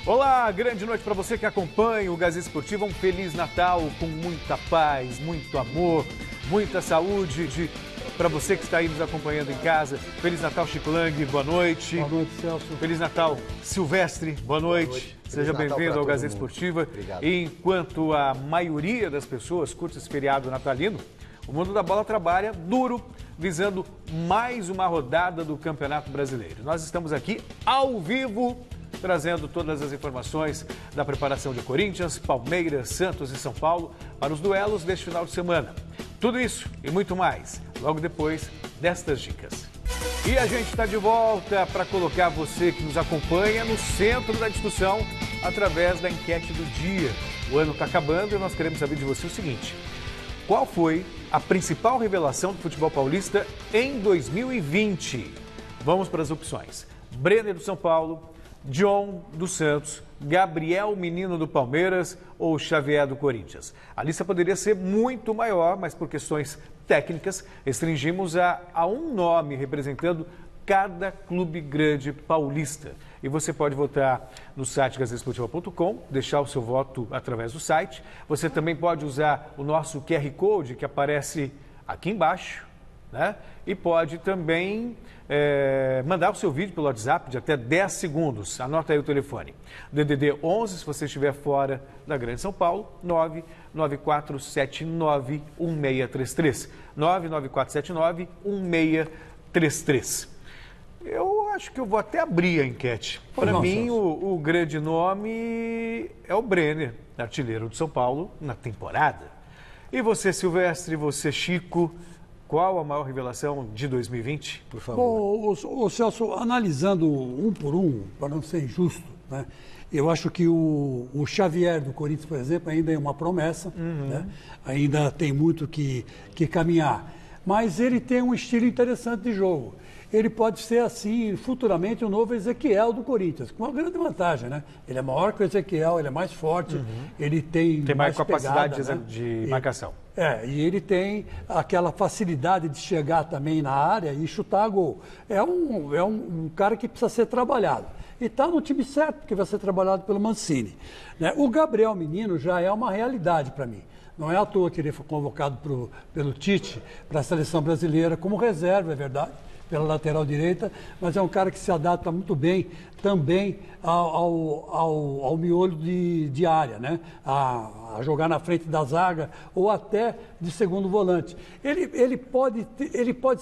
Olá, grande noite para você que acompanha o Gazeta Esportivo. Um Feliz Natal com muita paz, muito amor, muita saúde. Para você que está aí nos acompanhando em casa, Feliz Natal, Chico Lang, boa noite. Boa noite, Celso. Feliz Natal, Silvestre, boa noite. Seja bem-vindo ao Gazeta Esportiva. Obrigado. Enquanto a maioria das pessoas curte esse feriado natalino, o mundo da bola trabalha duro, visando mais uma rodada do Campeonato Brasileiro. Nós estamos aqui ao vivo, trazendo todas as informações da preparação de Corinthians, Palmeiras, Santos e São Paulo para os duelos deste final de semana. Tudo isso e muito mais, logo depois destas dicas. E a gente está de volta para colocar você que nos acompanha no centro da discussão através da enquete do dia. O ano está acabando e nós queremos saber de você o seguinte: qual foi a principal revelação do futebol paulista em 2020? Vamos para as opções. Brenner do São Paulo, John do Santos, Gabriel Menino do Palmeiras ou Xavier do Corinthians. A lista poderia ser muito maior, mas por questões técnicas restringimos a um nome representando cada clube grande paulista. E você pode votar no site gazetesportiva.com, deixar o seu voto através do site. Você também pode usar o nosso QR Code que aparece aqui embaixo, né? E pode também mandar o seu vídeo pelo WhatsApp de até 10 segundos. Anota aí o telefone. DDD 11, se você estiver fora da Grande São Paulo, 994791633. 994791633. Eu acho que eu vou até abrir a enquete. Para mim, o grande nome é o Brenner, artilheiro do São Paulo na temporada. E você, Silvestre, você, Chico, qual a maior revelação de 2020, por favor? Bom, o Celso, analisando um por um, para não ser injusto, né? Eu acho que o Xavier do Corinthians, por exemplo, ainda é uma promessa, né? Ainda tem muito que caminhar. Mas ele tem um estilo interessante de jogo. Ele pode ser, assim, futuramente, o novo Ezequiel do Corinthians, com uma grande vantagem, né? Ele é maior que o Ezequiel, ele é mais forte, ele tem mais capacidade pegada, né? de marcação. E ele tem aquela facilidade de chegar também na área e chutar gol. É um cara que precisa ser trabalhado. E está no time certo, porque vai ser trabalhado pelo Mancini, né? O Gabriel Menino já é uma realidade para mim. Não é à toa que ele foi convocado pelo Tite para a seleção brasileira como reserva, é verdade, pela lateral direita, mas é um cara que se adapta muito bem também ao miolo de área, né? A jogar na frente da zaga ou até de segundo volante. Ele pode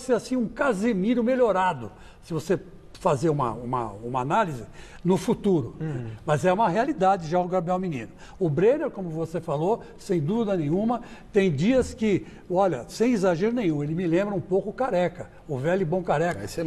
ser assim um Casemiro melhorado, se você fazer uma análise no futuro. Mas é uma realidade já o Gabriel Menino. O Brenner, como você falou, sem dúvida nenhuma, tem dias que, olha, sem exagero nenhum, ele me lembra um pouco o Careca, o velho e bom Careca. Aí você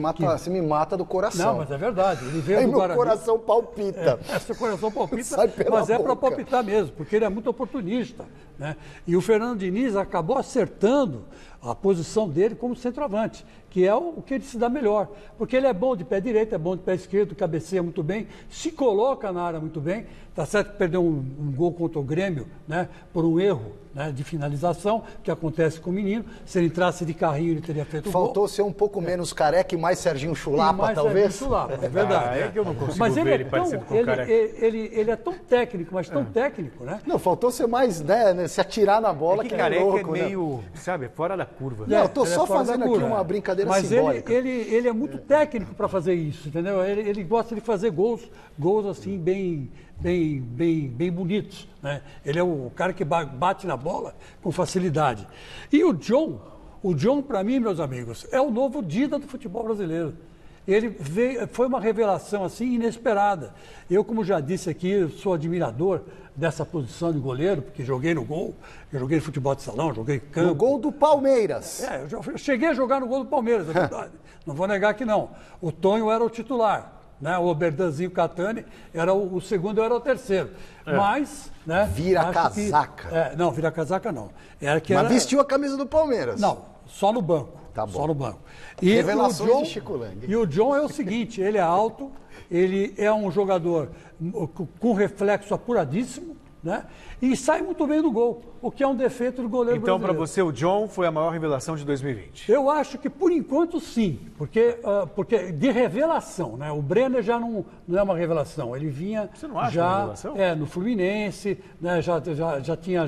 me mata do coração. Não, mas é verdade. Ele veio aí do meu Guarani. Coração palpita. Seu coração palpita, Sai pela mas é para boca. palpitar mesmo, porque ele é muito oportunista, né? E o Fernando Diniz acabou acertando a posição dele como centroavante, que é o que ele se dá melhor. Porque ele é bom de pé direito, é bom de pé esquerdo, cabeceia muito bem, se coloca na área muito bem. Tá certo que perdeu um gol contra o Grêmio, né, por um erro, né, de finalização, que acontece com o Menino. Se ele entrasse de carrinho, ele teria feito o gol. Faltou ser um pouco menos Careca e mais Serginho Chulapa, talvez? Serginho Chulapa, é verdade. É que eu não consigo mas ver ele parecido com o Careca. Ele é tão técnico, mas tão técnico, né? Não, faltou ser mais, né, se atirar na bola, que que Careca é louco, é meio, sabe, fora da curva. Não, eu tô ele só é fora fazendo da aqui curva. uma brincadeira mas simbólica. Ele é muito técnico para fazer isso, entendeu? Ele gosta de fazer gols assim, bem bonitos, né? Ele é o cara que bate na bola com facilidade. E o John para mim, meus amigos, é o novo Dida do futebol brasileiro. Ele foi uma revelação assim inesperada. Eu, como já disse aqui, sou admirador dessa posição de goleiro, porque joguei no gol, eu joguei futebol de salão, joguei campo. No gol do Palmeiras. Eu cheguei a jogar no gol do Palmeiras, é verdade. Não vou negar que não. O Tonho era o titular, né? O Oberdanzinho Catani era o segundo, eu era o terceiro. Mas, né? Vira casaca. Não, vira casaca não. Mas vestiu a camisa do Palmeiras. Não, só no banco. Tá bom. Só no banco. Revelações de Chico Lang. E o John é o seguinte, ele é alto, ele é um jogador com reflexo apuradíssimo, né? E sai muito bem do gol, o que é um defeito do goleiro brasileiro. Então, para você, o John foi a maior revelação de 2020? Eu acho que, por enquanto, sim. Porque de revelação, né? O Brenner já não é uma revelação. Ele vinha você não acha já uma revelação? No Fluminense, né? já tinha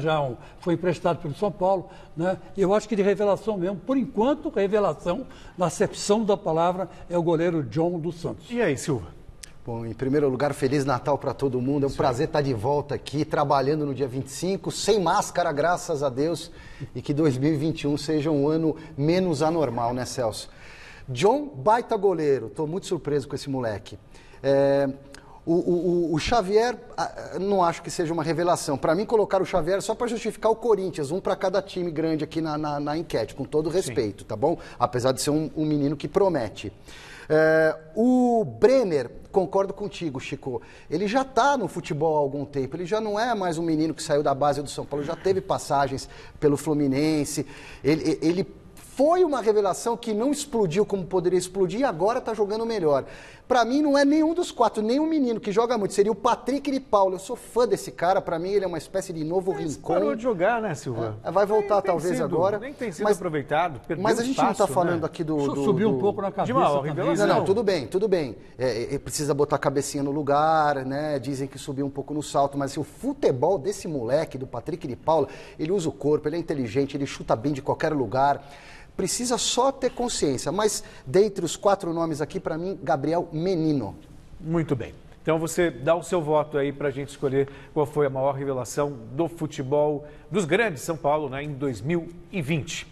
foi emprestado pelo São Paulo, né? Eu acho que de revelação mesmo. Por enquanto, revelação, na acepção da palavra, é o goleiro John dos Santos. E aí, Silva? Bom, em primeiro lugar, Feliz Natal para todo mundo. É um prazer estar de volta aqui, trabalhando no dia 25, sem máscara, graças a Deus, e que 2021 seja um ano menos anormal, né, Celso? John, baita goleiro, estou muito surpreso com esse moleque. O Xavier, não acho que seja uma revelação. Para mim, colocar o Xavier só para justificar o Corinthians, um para cada time grande aqui na enquete, com todo respeito, tá bom? Apesar de ser um menino que promete. O Brenner, concordo contigo, Chico, ele já está no futebol há algum tempo, ele já não é mais um menino que saiu da base do São Paulo, já teve passagens pelo Fluminense, ele foi uma revelação que não explodiu como poderia explodir e agora está jogando melhor. Para mim não é nenhum dos quatro, nem um menino que joga muito, seria o Patrick de Paula. Eu sou fã desse cara, para mim ele é uma espécie de novo Rincon. Parou de jogar, né, Silva? Vai voltar talvez agora. Nem tem sido aproveitado, perdeu mas a gente espaço, não está falando né? aqui do subiu um pouco na cabeça também. Não, tudo bem. Precisa botar a cabecinha no lugar, né? Dizem que subiu um pouco no salto, mas assim, o futebol desse moleque, do Patrick de Paula, ele usa o corpo, ele é inteligente, ele chuta bem de qualquer lugar. Precisa só ter consciência, mas dentre os 4 nomes aqui, para mim, Gabriel Menino. Muito bem. Então você dá o seu voto aí para a gente escolher qual foi a maior revelação do futebol dos grandes São Paulo, né, em 2020.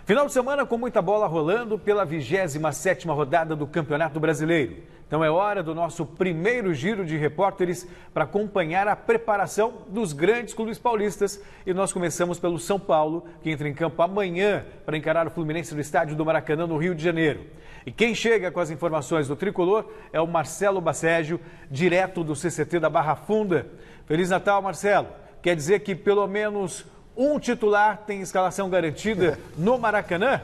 Final de semana com muita bola rolando pela 27ª rodada do Campeonato Brasileiro. Então é hora do nosso primeiro giro de repórteres para acompanhar a preparação dos grandes clubes paulistas. E nós começamos pelo São Paulo, que entra em campo amanhã para encarar o Fluminense no estádio do Maracanã, no Rio de Janeiro. E quem chega com as informações do tricolor é o Marcelo Bacégio, direto do CCT da Barra Funda. Feliz Natal, Marcelo. Quer dizer que pelo menos um titular tem escalação garantida no Maracanã?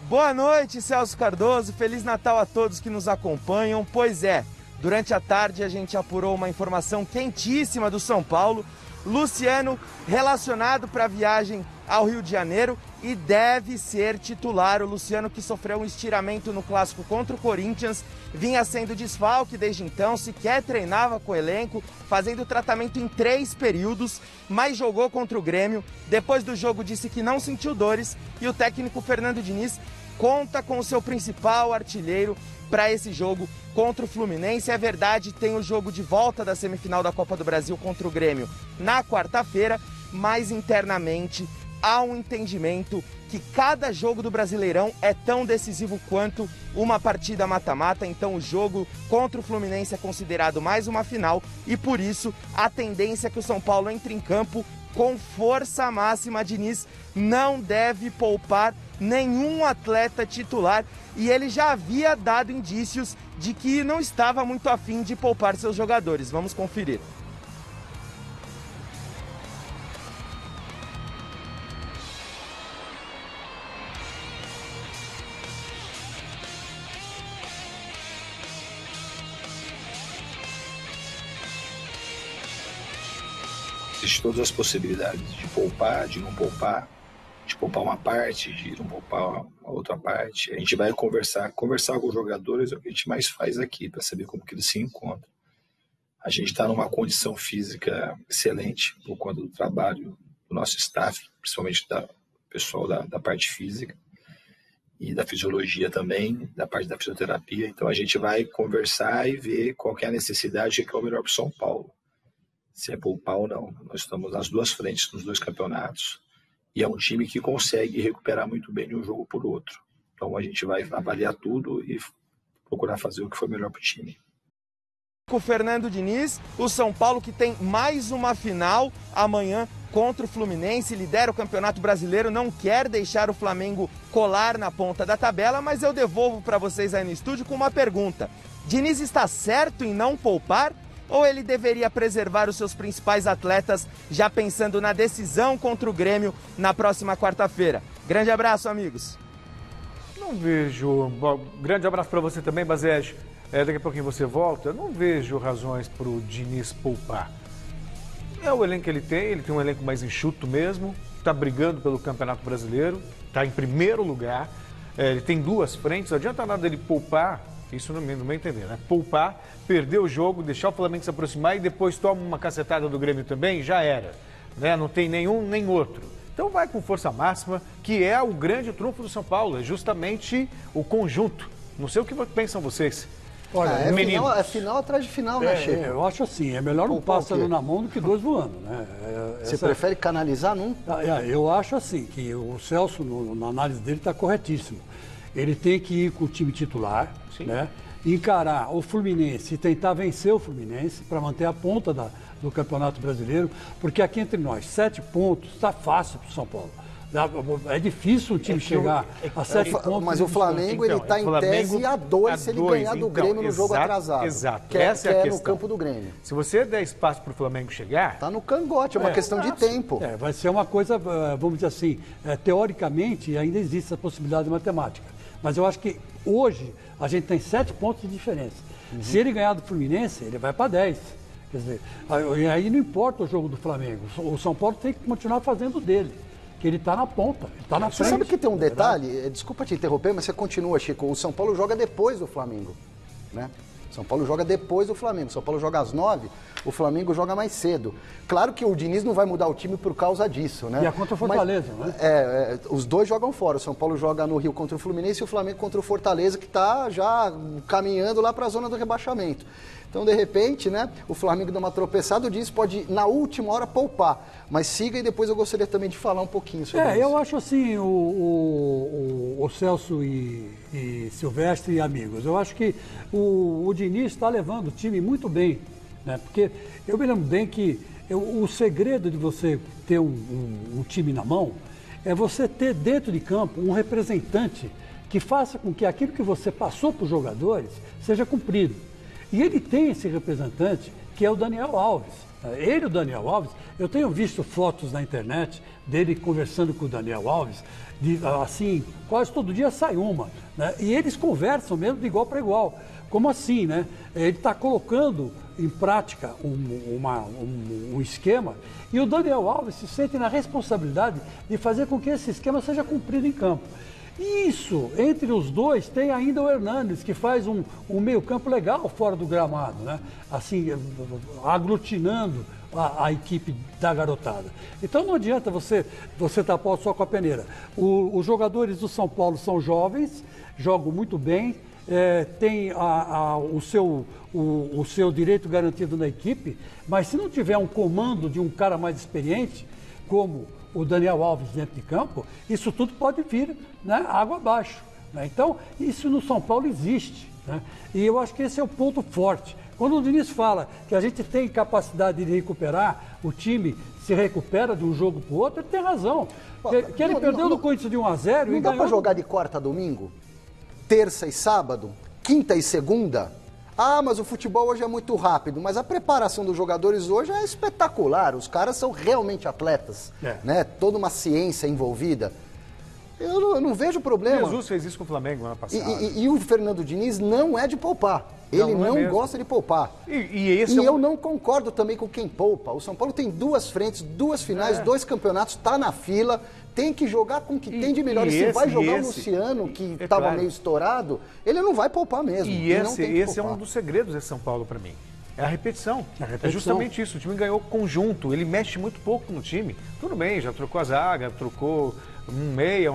Boa noite, Celso Cardoso. Feliz Natal a todos que nos acompanham. Pois é, durante a tarde a gente apurou uma informação quentíssima do São Paulo. Luciano relacionado para a viagem ao Rio de Janeiro e deve ser titular. O Luciano, que sofreu um estiramento no clássico contra o Corinthians, vinha sendo desfalque desde então, sequer treinava com o elenco, fazendo tratamento em 3 períodos, mas jogou contra o Grêmio. Depois do jogo disse que não sentiu dores e o técnico Fernando Diniz conta com o seu principal artilheiro para esse jogo contra o Fluminense. É verdade, tem o jogo de volta da semifinal da Copa do Brasil contra o Grêmio na quarta-feira, mas internamente há um entendimento que cada jogo do Brasileirão é tão decisivo quanto uma partida mata-mata. Então o jogo contra o Fluminense é considerado mais uma final e por isso a tendência é que o São Paulo entre em campo com força máxima. Diniz não deve poupar nenhum atleta titular e ele já havia dado indícios de que não estava muito afim de poupar seus jogadores. Vamos conferir. Existem todas as possibilidades de poupar, de não poupar, de poupar uma parte, de não poupar a outra parte. A gente vai conversar com os jogadores, é o que a gente mais faz aqui, para saber como que eles se encontram. A gente está numa condição física excelente por conta do trabalho do nosso staff, principalmente do pessoal da parte física e da fisiologia também, da parte da fisioterapia. Então a gente vai conversar e ver qual que é a necessidade, que é o melhor para o São Paulo. Se é poupar ou não. Nós estamos nas 2 frentes, nos 2 campeonatos. E é um time que consegue recuperar muito bem de um jogo por outro. Então a gente vai avaliar tudo e procurar fazer o que for melhor para o time. Com o Fernando Diniz, o São Paulo que tem mais uma final amanhã contra o Fluminense, lidera o Campeonato Brasileiro, não quer deixar o Flamengo colar na ponta da tabela, mas eu devolvo para vocês aí no estúdio com uma pergunta. Diniz está certo em não poupar? Ou ele deveria preservar os seus principais atletas, já pensando na decisão contra o Grêmio na próxima quarta-feira? Grande abraço, amigos. não vejo. Bom, grande abraço para você também, Bazege. Daqui a pouquinho você volta. Eu não vejo razões para o Diniz poupar. É o elenco que ele tem um elenco mais enxuto mesmo, está brigando pelo Campeonato Brasileiro, está em primeiro lugar, ele tem duas frentes, não adianta nada ele poupar, isso no meu entender, né? Poupar, perder o jogo, deixar o Flamengo se aproximar e depois toma uma cacetada do Grêmio também, já era, né? Não tem nenhum nem outro. Então vai com força máxima, que é o grande trunfo do São Paulo, é justamente o conjunto. Não sei o que pensam vocês. Olha, é final atrás de final, né, Chico? Eu acho assim, é melhor um pássaro na mão do que dois voando, né? Você prefere canalizar num? Eu acho assim, que o Celso, na análise dele, está corretíssimo. Ele tem que ir com o time titular, né? Encarar o Fluminense e tentar vencer o Fluminense para manter a ponta do Campeonato Brasileiro, porque aqui entre nós, 7 pontos, está fácil para o São Paulo. É difícil o time chegar a 7 pontos. Mas o Flamengo, ele está em tese a 2 se ele ganhar do Grêmio no jogo atrasado. Exato, essa é a questão. No campo do Grêmio. Se você der espaço para o Flamengo chegar... Está no cangote, é uma questão de tempo. Vai ser uma coisa, vamos dizer assim, teoricamente ainda existe essa possibilidade matemática. Mas eu acho que hoje a gente tem 7 pontos de diferença. Se ele ganhar do Fluminense, ele vai para 10. Quer dizer, aí não importa o jogo do Flamengo. O São Paulo tem que continuar fazendo dele. Que ele está na ponta, ele está na frente. Você sabe que tem um detalhe? Desculpa te interromper, mas você continua, Chico. O São Paulo joga depois do Flamengo, né? São Paulo joga depois do Flamengo. São Paulo joga às 9, o Flamengo joga mais cedo. Claro que o Diniz não vai mudar o time por causa disso, né? E a contra o Fortaleza, né? Os dois jogam fora. O São Paulo joga no Rio contra o Fluminense e o Flamengo contra o Fortaleza, que está já caminhando lá para a zona do rebaixamento. Então, de repente, né, o Flamengo dá uma tropeçada, o Diniz pode, na última hora, poupar. Mas siga e depois eu gostaria também de falar um pouquinho sobre isso. Eu acho assim, o Celso e Silvestre e amigos, eu acho que o Diniz está levando o time muito bem, né? Porque eu me lembro bem que o segredo de você ter um time na mão é você ter dentro de campo um representante que faça com que aquilo que você passou para os jogadores seja cumprido. E ele tem esse representante, que é o Daniel Alves. Ele, o Daniel Alves, eu tenho visto fotos na internet dele conversando com o Daniel Alves, assim, quase todo dia sai uma, né? E eles conversam mesmo de igual para igual. Como assim, né? Ele está colocando em prática um esquema e o Daniel Alves se sente na responsabilidade de fazer com que esse esquema seja cumprido em campo. Isso, entre os dois, tem ainda o Hernanes, que faz um meio-campo legal fora do gramado, né? Assim, aglutinando a equipe da garotada. Então não adianta você tapar só com a peneira. Os jogadores do São Paulo são jovens, jogam muito bem, tem o seu direito garantido na equipe, mas se não tiver um comando de um cara mais experiente, como o Daniel Alves dentro de campo, isso tudo pode vir, né, água abaixo, né? Então, isso no São Paulo existe, né? E eu acho que esse é o ponto forte. Quando o Diniz fala que a gente tem capacidade de recuperar, o time se recupera de um jogo para o outro, ele tem razão. Que ele perdeu no Corinthians de 1-0 e ganhou... Não dá para jogar de quarta a domingo? Terça e sábado? Quinta e segunda? Ah, mas o futebol hoje é muito rápido. Mas a preparação dos jogadores hoje é espetacular. Os caras são realmente atletas, né? Toda uma ciência envolvida. Eu não vejo problema. Jesus fez isso com o Flamengo no ano passado. E o Fernando Diniz não é de poupar. Ele não gosta de poupar. E eu não concordo também com quem poupa. O São Paulo tem 2 frentes, 2 finais, 2 campeonatos, está na fila, tem que jogar com o que tem de melhor. E se vai jogar o Luciano, que estava meio estourado, ele não vai poupar mesmo. E esse é um dos segredos desse São Paulo para mim. É a repetição. É justamente isso. O time ganhou conjunto. Ele mexe muito pouco no time. Tudo bem, já trocou a zaga, trocou um meia.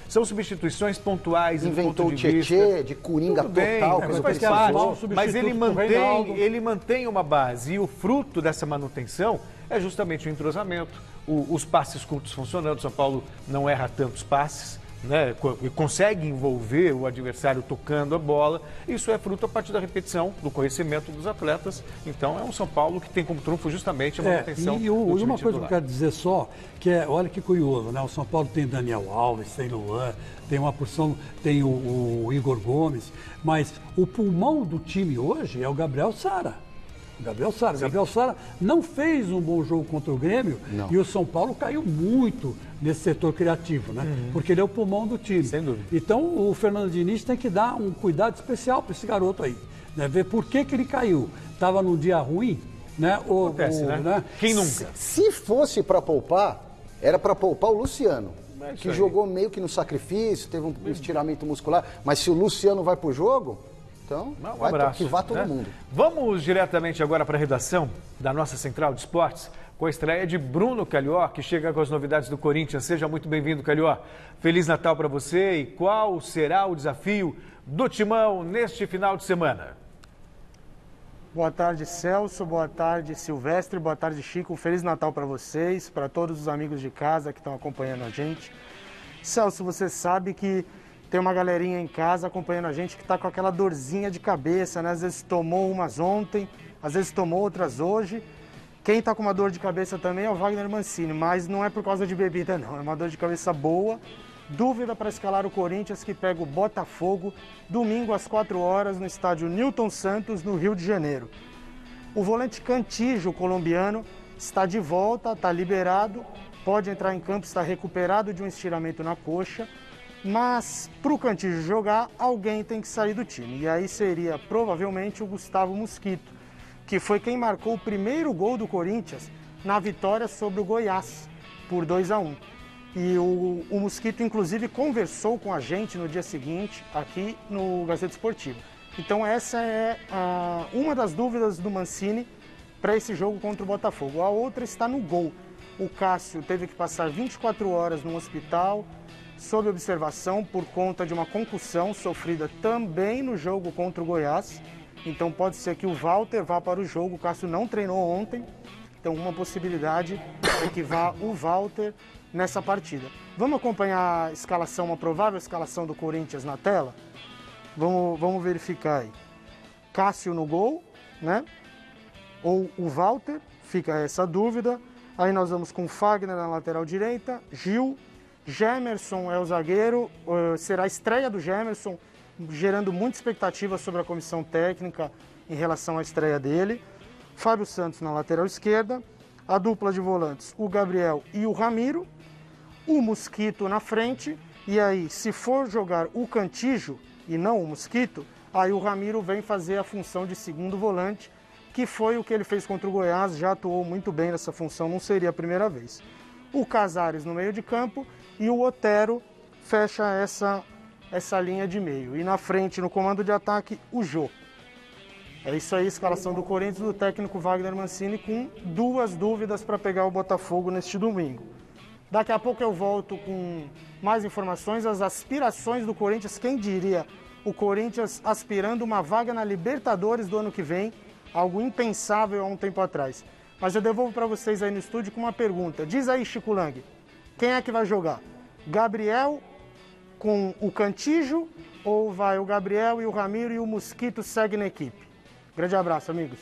São substituições pontuais. Inventou o Tietê de coringa total. Mas ele mantém uma base. E o fruto dessa manutenção é justamente o entrosamento. Os passes curtos funcionando. O São Paulo não erra tantos passes, né? Consegue envolver o adversário tocando a bola. Isso é fruto a partir da repetição, do conhecimento dos atletas. Então é um São Paulo que tem como trunfo justamente a manutenção do time uma coisa titular. que eu quero dizer só, que olha que curioso, né? O São Paulo tem Daniel Alves, tem Luan, tem uma porção, tem o Igor Gomes, mas o pulmão do time hoje é o Gabriel Sara. O Gabriel Sara não fez um bom jogo contra o Grêmio e o São Paulo caiu muito nesse setor criativo, né? Porque ele é o pulmão do time. Sem dúvida. Então o Fernando Diniz tem que dar um cuidado especial para esse garoto aí, né? Ver por que ele caiu. Estava num dia ruim, né? Acontece, né? Quem nunca? Se fosse para poupar, era para poupar o Luciano, que jogou meio que no sacrifício, teve um estiramento muscular. Mas se o Luciano vai pro jogo, então Um abraço, que vá todo né? mundo. Vamos diretamente agora para a redação da nossa Central de Esportes, com a estreia de Bruno Calió, que chega com as novidades do Corinthians. Seja muito bem-vindo, Calió. Feliz Natal para você. E qual será o desafio do Timão neste final de semana? Boa tarde, Celso. Boa tarde, Silvestre. Boa tarde, Chico. Um Feliz Natal para vocês, para todos os amigos de casa que estão acompanhando a gente. Celso, você sabe que tem uma galerinha em casa acompanhando a gente que está com aquela dorzinha de cabeça, né? Às vezes tomou umas ontem, às vezes tomou outras hoje. Quem está com uma dor de cabeça também é o Wagner Mancini, mas não é por causa de bebida, não. É uma dor de cabeça boa. Dúvida para escalar o Corinthians, que pega o Botafogo, domingo às 4 horas, no estádio Newton Santos, no Rio de Janeiro. O volante Cantillo, colombiano, está de volta, está liberado, pode entrar em campo, está recuperado de um estiramento na coxa, mas para o Cantillo jogar, alguém tem que sair do time. E aí seria provavelmente o Gustavo Mosquito, que foi quem marcou o primeiro gol do Corinthians na vitória sobre o Goiás, por 2-1. E o Mosquito, inclusive, conversou com a gente no dia seguinte, aqui no Gazeta Esportiva. Então essa é uma das dúvidas do Mancini para esse jogo contra o Botafogo. A outra está no gol. O Cássio teve que passar 24 horas no hospital, sob observação por conta de uma concussão sofrida também no jogo contra o Goiás. Então pode ser que o Walter vá para o jogo. O Cássio não treinou ontem, então uma possibilidade é que vá o Walter nessa partida. Vamos acompanhar a escalação, uma provável escalação do Corinthians na tela? Vamos verificar aí. Cássio no gol, né? Ou o Walter, fica essa dúvida. Aí nós vamos com Fagner na lateral direita, Gil, Gemerson é o zagueiro, será a estreia do Gemerson, gerando muita expectativa sobre a comissão técnica em relação à estreia dele. Fábio Santos na lateral esquerda, a dupla de volantes, o Gabriel e o Ramiro, o Mosquito na frente, e aí, se for jogar o Cantillo e não o Mosquito, aí o Ramiro vem fazer a função de segundo volante, que foi o que ele fez contra o Goiás, já atuou muito bem nessa função, não seria a primeira vez. O Casares no meio de campo e o Otero fecha essa linha de meio. E na frente, no comando de ataque, o Jô. É isso aí, a escalação do Corinthians, do técnico Wagner Mancini, com duas dúvidas para pegar o Botafogo neste domingo. Daqui a pouco eu volto com mais informações, as aspirações do Corinthians, quem diria, o Corinthians aspirando uma vaga na Libertadores do ano que vem, algo impensável há um tempo atrás. Mas eu devolvo para vocês aí no estúdio com uma pergunta. Diz aí, Chico Lang, quem é que vai jogar? Gabriel com o Cantillo ou vai o Gabriel e o Ramiro e o Mosquito segue na equipe? Grande abraço, amigos.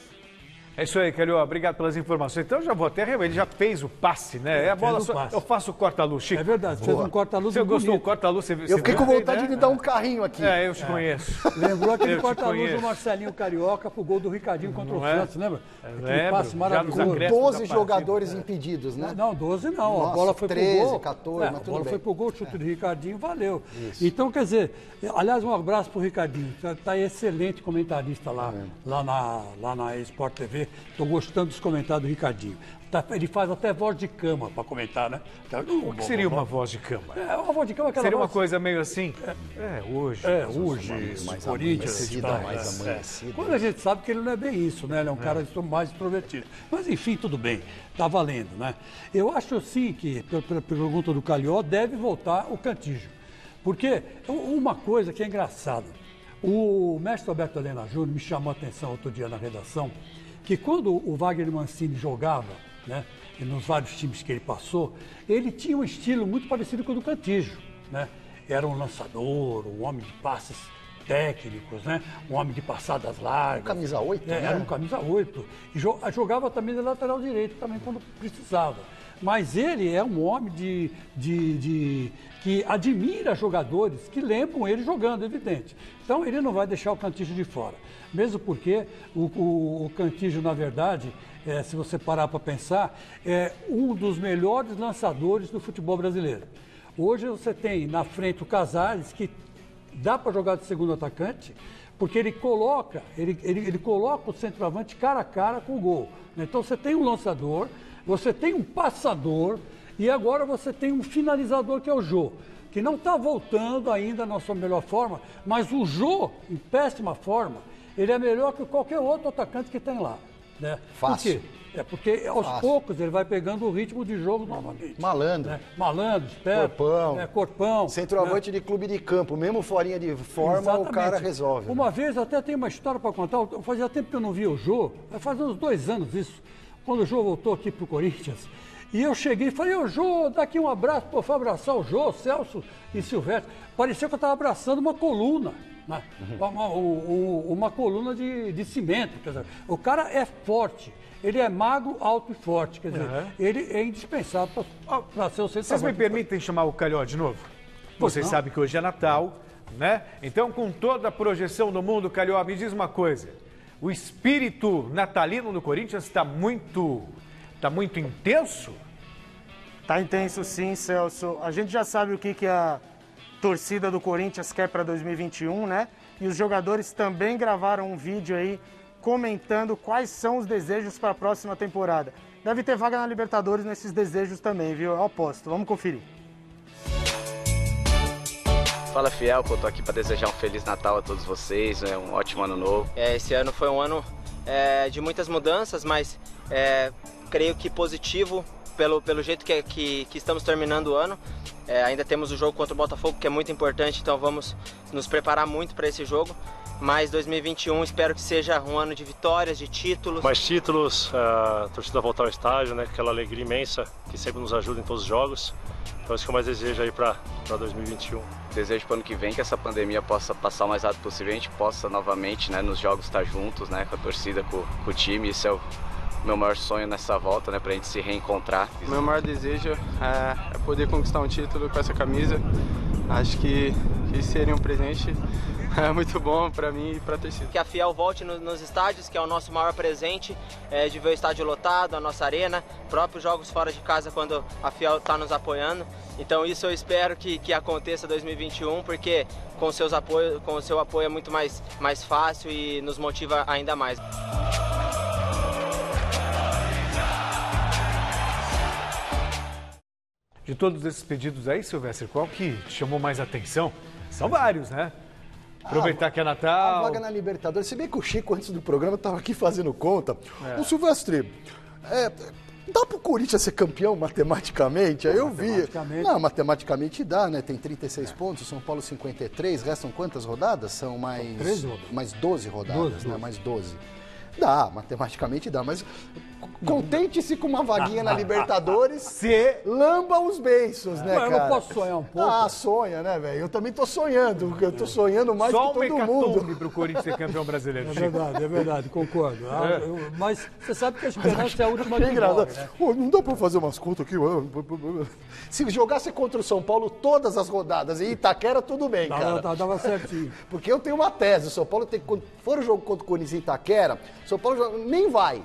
É isso aí, Calió. Obrigado pelas informações. Então, já vou até ele já fez o passe, né? É a bola só. Eu faço o corta-luz, Chico. É verdade, fez um corta-luz. Você gostou do corta-luz? Eu fiquei com vontade de dar um carrinho aqui. É, eu te conheço. Lembrou aquele corta-luz do Marcelinho Carioca pro gol do Ricardinho contra o Santos, lembra? Lembro. Passe maravilhoso. 12 jogadores impedidos, né? Não, 12 não. Nossa, a bola foi 13, pro gol. 14, mas a tudo bola bem. foi pro gol, chute do Ricardinho, valeu. Isso. Então, quer dizer, aliás, um abraço pro Ricardinho. Tá excelente comentarista lá na Sport TV. Tô gostando dos comentários do Ricardinho. Ele faz até voz de cama para comentar, né? O que seria uma voz de cama? Uma voz de cama, aquela seria voz... uma coisa meio assim? Hoje, mais Corinthians e tal. mais amanhecida. Quando a gente sabe que ele não é bem isso, né? Ele é um cara mais extrovertido. Mas enfim, tudo bem. Tá valendo, né? Eu acho sim que, pela pergunta do Calió, deve voltar o Cantillo. Porque uma coisa que é engraçada, o mestre Alberto Helena Júnior me chamou a atenção outro dia na redação, que quando o Wagner Mancini jogava, né, e nos vários times que ele passou, ele tinha um estilo muito parecido com o do Cantillo, né? Era um lançador, um homem de passes técnicos, né? Um homem de passadas largas. Camisa 8, né? Era um camisa 8. E jogava também de lateral direito, também quando precisava. Mas ele é um homem que admira jogadores que lembram ele jogando, evidente. Então ele não vai deixar o Cantígio de fora. Mesmo porque o Cantígio, na verdade, se você parar para pensar, é um dos melhores lançadores do futebol brasileiro. Hoje você tem na frente o Casares, que dá para jogar de segundo atacante, porque ele coloca o centroavante cara a cara com o gol. Então você tem um lançador, você tem um passador e agora você tem um finalizador que é o Jô, que não está voltando ainda na sua melhor forma, mas o Jô, em péssima forma, ele é melhor que qualquer outro atacante que tem lá. Né? Fácil. Por quê? Porque aos poucos ele vai pegando o ritmo de jogo novamente. Malandro. Né? Malandro, esperto. Corpão. Centroavante, né? De clube de campo, mesmo forinha de forma, exatamente. O cara resolve. Uma vez, até tem uma história para contar, fazia tempo que eu não via o Jô, faz uns 2 anos isso, quando o Jô voltou aqui pro Corinthians. E eu cheguei e falei, ô Jô, dá aqui um abraço, pô, foi abraçar o Jô, Celso e Silvestre. Parecia que eu estava abraçando uma coluna, né? Uma coluna de cimento. Quer dizer, o cara é forte, ele é magro, alto e forte. Quer dizer, ele é indispensável para ser o centroavante. Vocês me permitem chamar o Calhó de novo? Vocês sabem que hoje é Natal, né? Então, com toda a projeção do mundo, Calhó, me diz uma coisa. O espírito natalino do Corinthians está muito intenso? Tá intenso sim, Celso. A gente já sabe o que a torcida do Corinthians quer para 2021, né? E os jogadores também gravaram um vídeo aí comentando quais são os desejos para a próxima temporada. Deve ter vaga na Libertadores nesses desejos também, viu? Eu aposto. Vamos conferir. Fala, Fiel, que eu tô aqui para desejar um Feliz Natal a todos vocês, um ótimo ano novo. Esse ano foi um ano de muitas mudanças, mas creio que positivo pelo jeito que estamos terminando o ano. Ainda temos o jogo contra o Botafogo, que é muito importante, então vamos nos preparar muito para esse jogo. Mas 2021 espero que seja um ano de vitórias, de títulos. Mais títulos, a torcida voltar ao estádio, né? Aquela alegria imensa que sempre nos ajuda em todos os jogos. Então isso que eu mais desejo aí para 2021. Desejo para o ano que vem que essa pandemia possa passar o mais rápido possível, a gente possa novamente, né, nos jogos estar juntos, né, com a torcida, com o time. Isso é o meu maior sonho nessa volta, né, para a gente se reencontrar. Meu maior desejo é poder conquistar um título com essa camisa. Acho que seria um presente muito bom para mim e para a torcida. Que a Fiel volte nos estádios, que é o nosso maior presente, de ver o estádio lotado, a nossa arena, próprios jogos fora de casa quando a Fiel está nos apoiando. Então isso eu espero que aconteça em 2021, porque com o seu apoio é muito mais fácil e nos motiva ainda mais. De todos esses pedidos aí, Silvestre, qual que te chamou mais atenção? São vários, né? Aproveitar que é Natal. A vaga na Libertadores. Se bem que o Chico, antes do programa, estava aqui fazendo conta. O Silvestre, dá pro Corinthians ser campeão matematicamente? Aí eu vi. Não, matematicamente dá, né? Tem 36 pontos, o São Paulo 53. Restam quantas rodadas? São mais 12 rodadas, né? Mais 12. Dá, matematicamente dá, mas contente-se com uma vaguinha na Libertadores, lamba os beiços, né, cara? Eu posso sonhar um pouco. Sonha, né, velho? Eu também tô sonhando, eu tô sonhando mais que todo mundo. Só um pro Corinthians ser campeão brasileiro. É verdade, concordo. Mas você sabe que a esperança é a última que morre, né? Não dá pra fazer umas contas aqui? Se jogasse contra o São Paulo todas as rodadas em Itaquera, tudo bem, cara. Dava certinho. Porque eu tenho uma tese, o São Paulo tem, quando for o jogo contra o Corinthians em Itaquera, o São Paulo nem vai.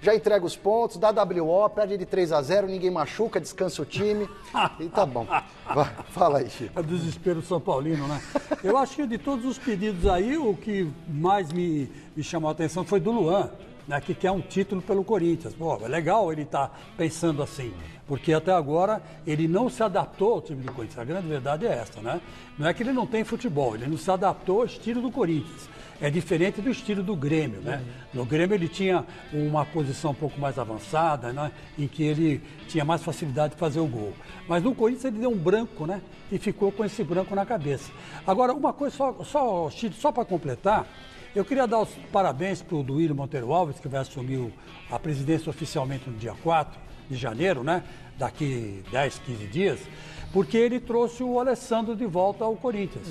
Já entrega os pontos, dá WO, perde de 3-0, ninguém machuca, descansa o time. E tá bom. Vai, fala aí, Chico. É o desespero São Paulino, né? Eu acho que de todos os pedidos aí, o que mais me chamou a atenção foi do Luan, né, que quer um título pelo Corinthians. Pô, é legal ele estar pensando assim, porque até agora ele não se adaptou ao time do Corinthians. A grande verdade é essa, né? Não é que ele não tem futebol, ele não se adaptou ao estilo do Corinthians. É diferente do estilo do Grêmio, né? No Grêmio ele tinha uma posição um pouco mais avançada, né? Em que ele tinha mais facilidade de fazer o gol. Mas no Corinthians ele deu um branco, né? E ficou com esse branco na cabeça. Agora, uma coisa só para completar, eu queria dar os parabéns para o Duílio Monteiro Alves, que vai assumir a presidência oficialmente no dia 4 de janeiro, né? Daqui 10, 15 dias, porque ele trouxe o Alessandro de volta ao Corinthians.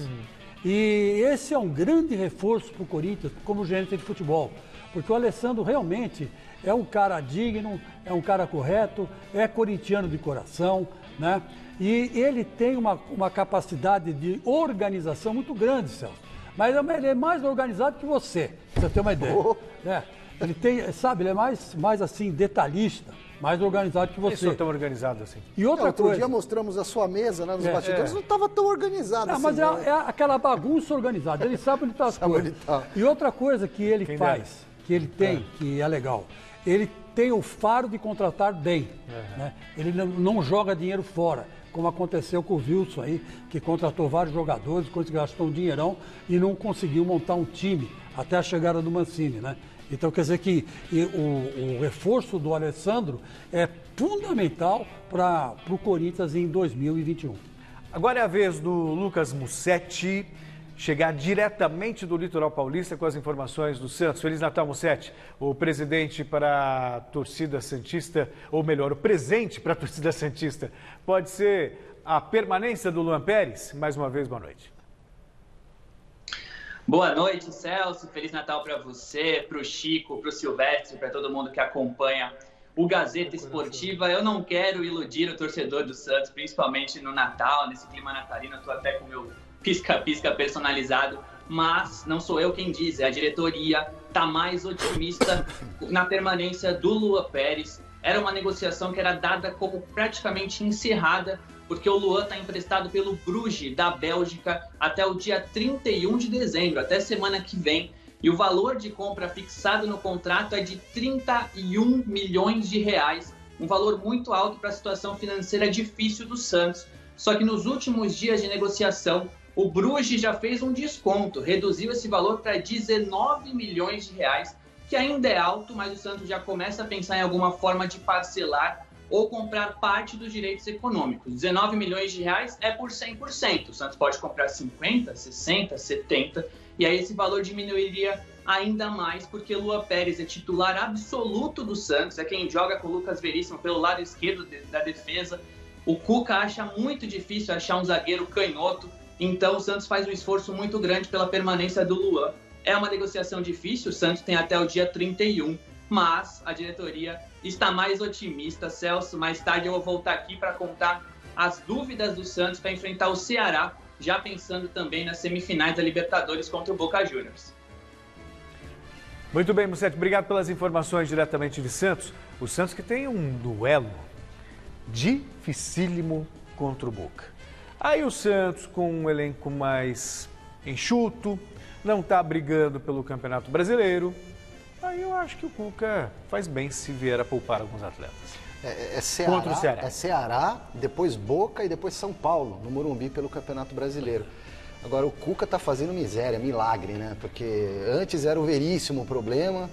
E esse é um grande reforço para o Corinthians, como gerente de futebol. Porque o Alessandro realmente é um cara digno, é um cara correto, é corintiano de coração, né? E ele tem uma capacidade de organização muito grande, Celso. Mas ele é mais organizado que você, pra você ter uma ideia. Né? Ele tem, sabe, ele é mais assim, detalhista, mais organizado que você. Não é tão organizado assim. E outra outro coisa... dia mostramos a sua mesa, né, nos bastidores, não estava tão organizado assim. Mas é aquela bagunça organizada, ele sabe onde está as coisas. E outra coisa que ele faz, que ele tem, que é legal, ele tem o faro de contratar bem. Né? Ele não joga dinheiro fora, como aconteceu com o Wilson aí, que contratou vários jogadores, gastou um dinheirão e não conseguiu montar um time até a chegada do Mancini, né? Então quer dizer que o reforço do Alessandro é fundamental para o Corinthians em 2021. Agora é a vez do Lucas Mussetti chegar diretamente do Litoral Paulista com as informações do Santos. Feliz Natal, Mussetti. O presidente para a torcida santista, ou melhor, o presente para a torcida santista, pode ser a permanência do Luan Pérez? Mais uma vez, boa noite. Boa noite, Celso. Feliz Natal para você, para o Chico, para o Silvestre, para todo mundo que acompanha o Gazeta Esportiva. Eu não quero iludir o torcedor do Santos, principalmente no Natal, nesse clima natalino. Eu estou até com o meu pisca-pisca personalizado, mas não sou eu quem diz, é a diretoria está mais otimista na permanência do Luan Pérez. Era uma negociação que era dada como praticamente encerrada, porque o Luan está emprestado pelo Bruges, da Bélgica, até o dia 31 de dezembro, até semana que vem. E o valor de compra fixado no contrato é de 31 milhões de reais, um valor muito alto para a situação financeira difícil do Santos. Só que nos últimos dias de negociação, o Bruges já fez um desconto, reduziu esse valor para 19 milhões de reais, que ainda é alto, mas o Santos já começa a pensar em alguma forma de parcelar ou comprar parte dos direitos econômicos. 19 milhões de reais é por 100%. O Santos pode comprar 50, 60, 70, e aí esse valor diminuiria ainda mais, porque Luan Pérez é titular absoluto do Santos, é quem joga com o Lucas Veríssimo pelo lado esquerdo da defesa. O Cuca acha muito difícil achar um zagueiro canhoto, então o Santos faz um esforço muito grande pela permanência do Luan. É uma negociação difícil, o Santos tem até o dia 31, mas a diretoria está mais otimista. Celso, mais tarde eu vou voltar aqui para contar as dúvidas do Santos para enfrentar o Ceará, já pensando também nas semifinais da Libertadores contra o Boca Juniors. Muito bem, Mussetti, obrigado pelas informações diretamente de Santos. O Santos que tem um duelo dificílimo contra o Boca. Aí o Santos com um elenco mais enxuto, não está brigando pelo Campeonato Brasileiro. Aí eu acho que o Cuca faz bem se vier a poupar alguns atletas. Contra o Ceará. É Ceará, depois Boca e depois São Paulo, no Morumbi, pelo Campeonato Brasileiro. Agora, o Cuca está fazendo miséria, milagre, né? Porque antes era o Veríssimo o problema,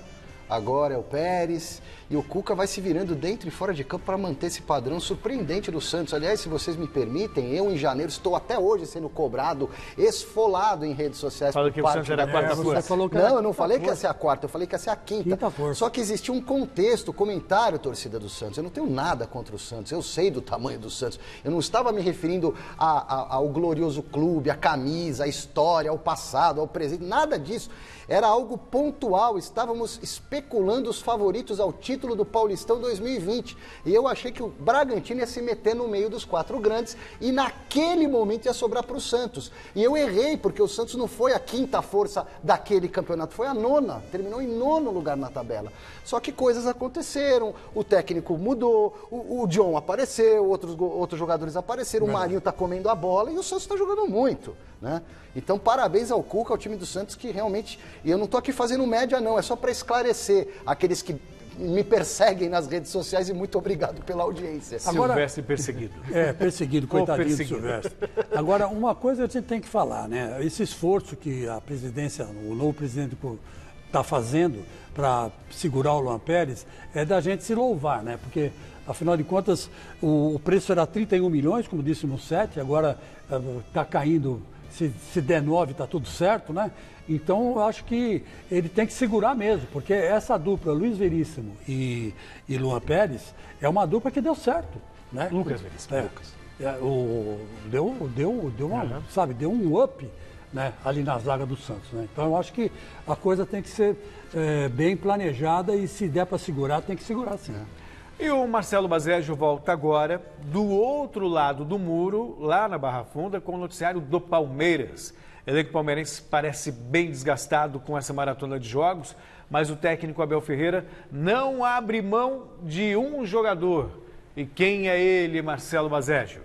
agora é o Pérez. E o Cuca vai se virando dentro e fora de campo para manter esse padrão surpreendente do Santos. Aliás, se vocês me permitem, eu em janeiro estou até hoje sendo cobrado, esfolado em redes sociais. Fala que o Santos era a quarta força. Não, eu não falei que ia ser a quarta, eu falei que ia ser a quinta força. Só que existia um contexto, comentário, torcida do Santos. Eu não tenho nada contra o Santos, eu sei do tamanho do Santos. Eu não estava me referindo ao glorioso clube, à camisa, à história, ao passado, ao presente, nada disso. Era algo pontual, estávamos especulando os favoritos ao título do Paulistão 2020. E eu achei que o Bragantino ia se meter no meio dos quatro grandes e naquele momento ia sobrar para o Santos. E eu errei, porque o Santos não foi a quinta força daquele campeonato, foi a nona, terminou em nono lugar na tabela. Só que coisas aconteceram, o técnico mudou, o John apareceu, outros jogadores apareceram, o Marinho está comendo a bola e o Santos está jogando muito, né? Então, parabéns ao Cuca, ao time do Santos, que realmente... E eu não estou aqui fazendo média, não, é só para esclarecer aqueles que me perseguem nas redes sociais e muito obrigado pela audiência. Agora, Silvestre perseguido. Perseguido, coitadinho do Silvestre. Agora, uma coisa a gente tem que falar, né? Esse esforço que a presidência, o novo presidente está fazendo para segurar o Luan Pérez é da gente se louvar, né? Porque, afinal de contas, o preço era 31 milhões, como disse o Mussetti, agora está caindo... Se der 9, está tudo certo, né? Então, eu acho que ele tem que segurar mesmo, porque essa dupla, Luiz Veríssimo e Luan Pérez, é uma dupla que deu certo, né? Lucas Veríssimo. Deu um up né, ali na zaga do Santos. Né? Então eu acho que a coisa tem que ser bem planejada e se der para segurar, tem que segurar sim. E o Marcelo Bazejo volta agora do outro lado do muro, lá na Barra Funda, com o noticiário do Palmeiras. O elenco palmeirense parece bem desgastado com essa maratona de jogos, mas o técnico Abel Ferreira não abre mão de um jogador. E quem é ele, Marcelo Bazejo?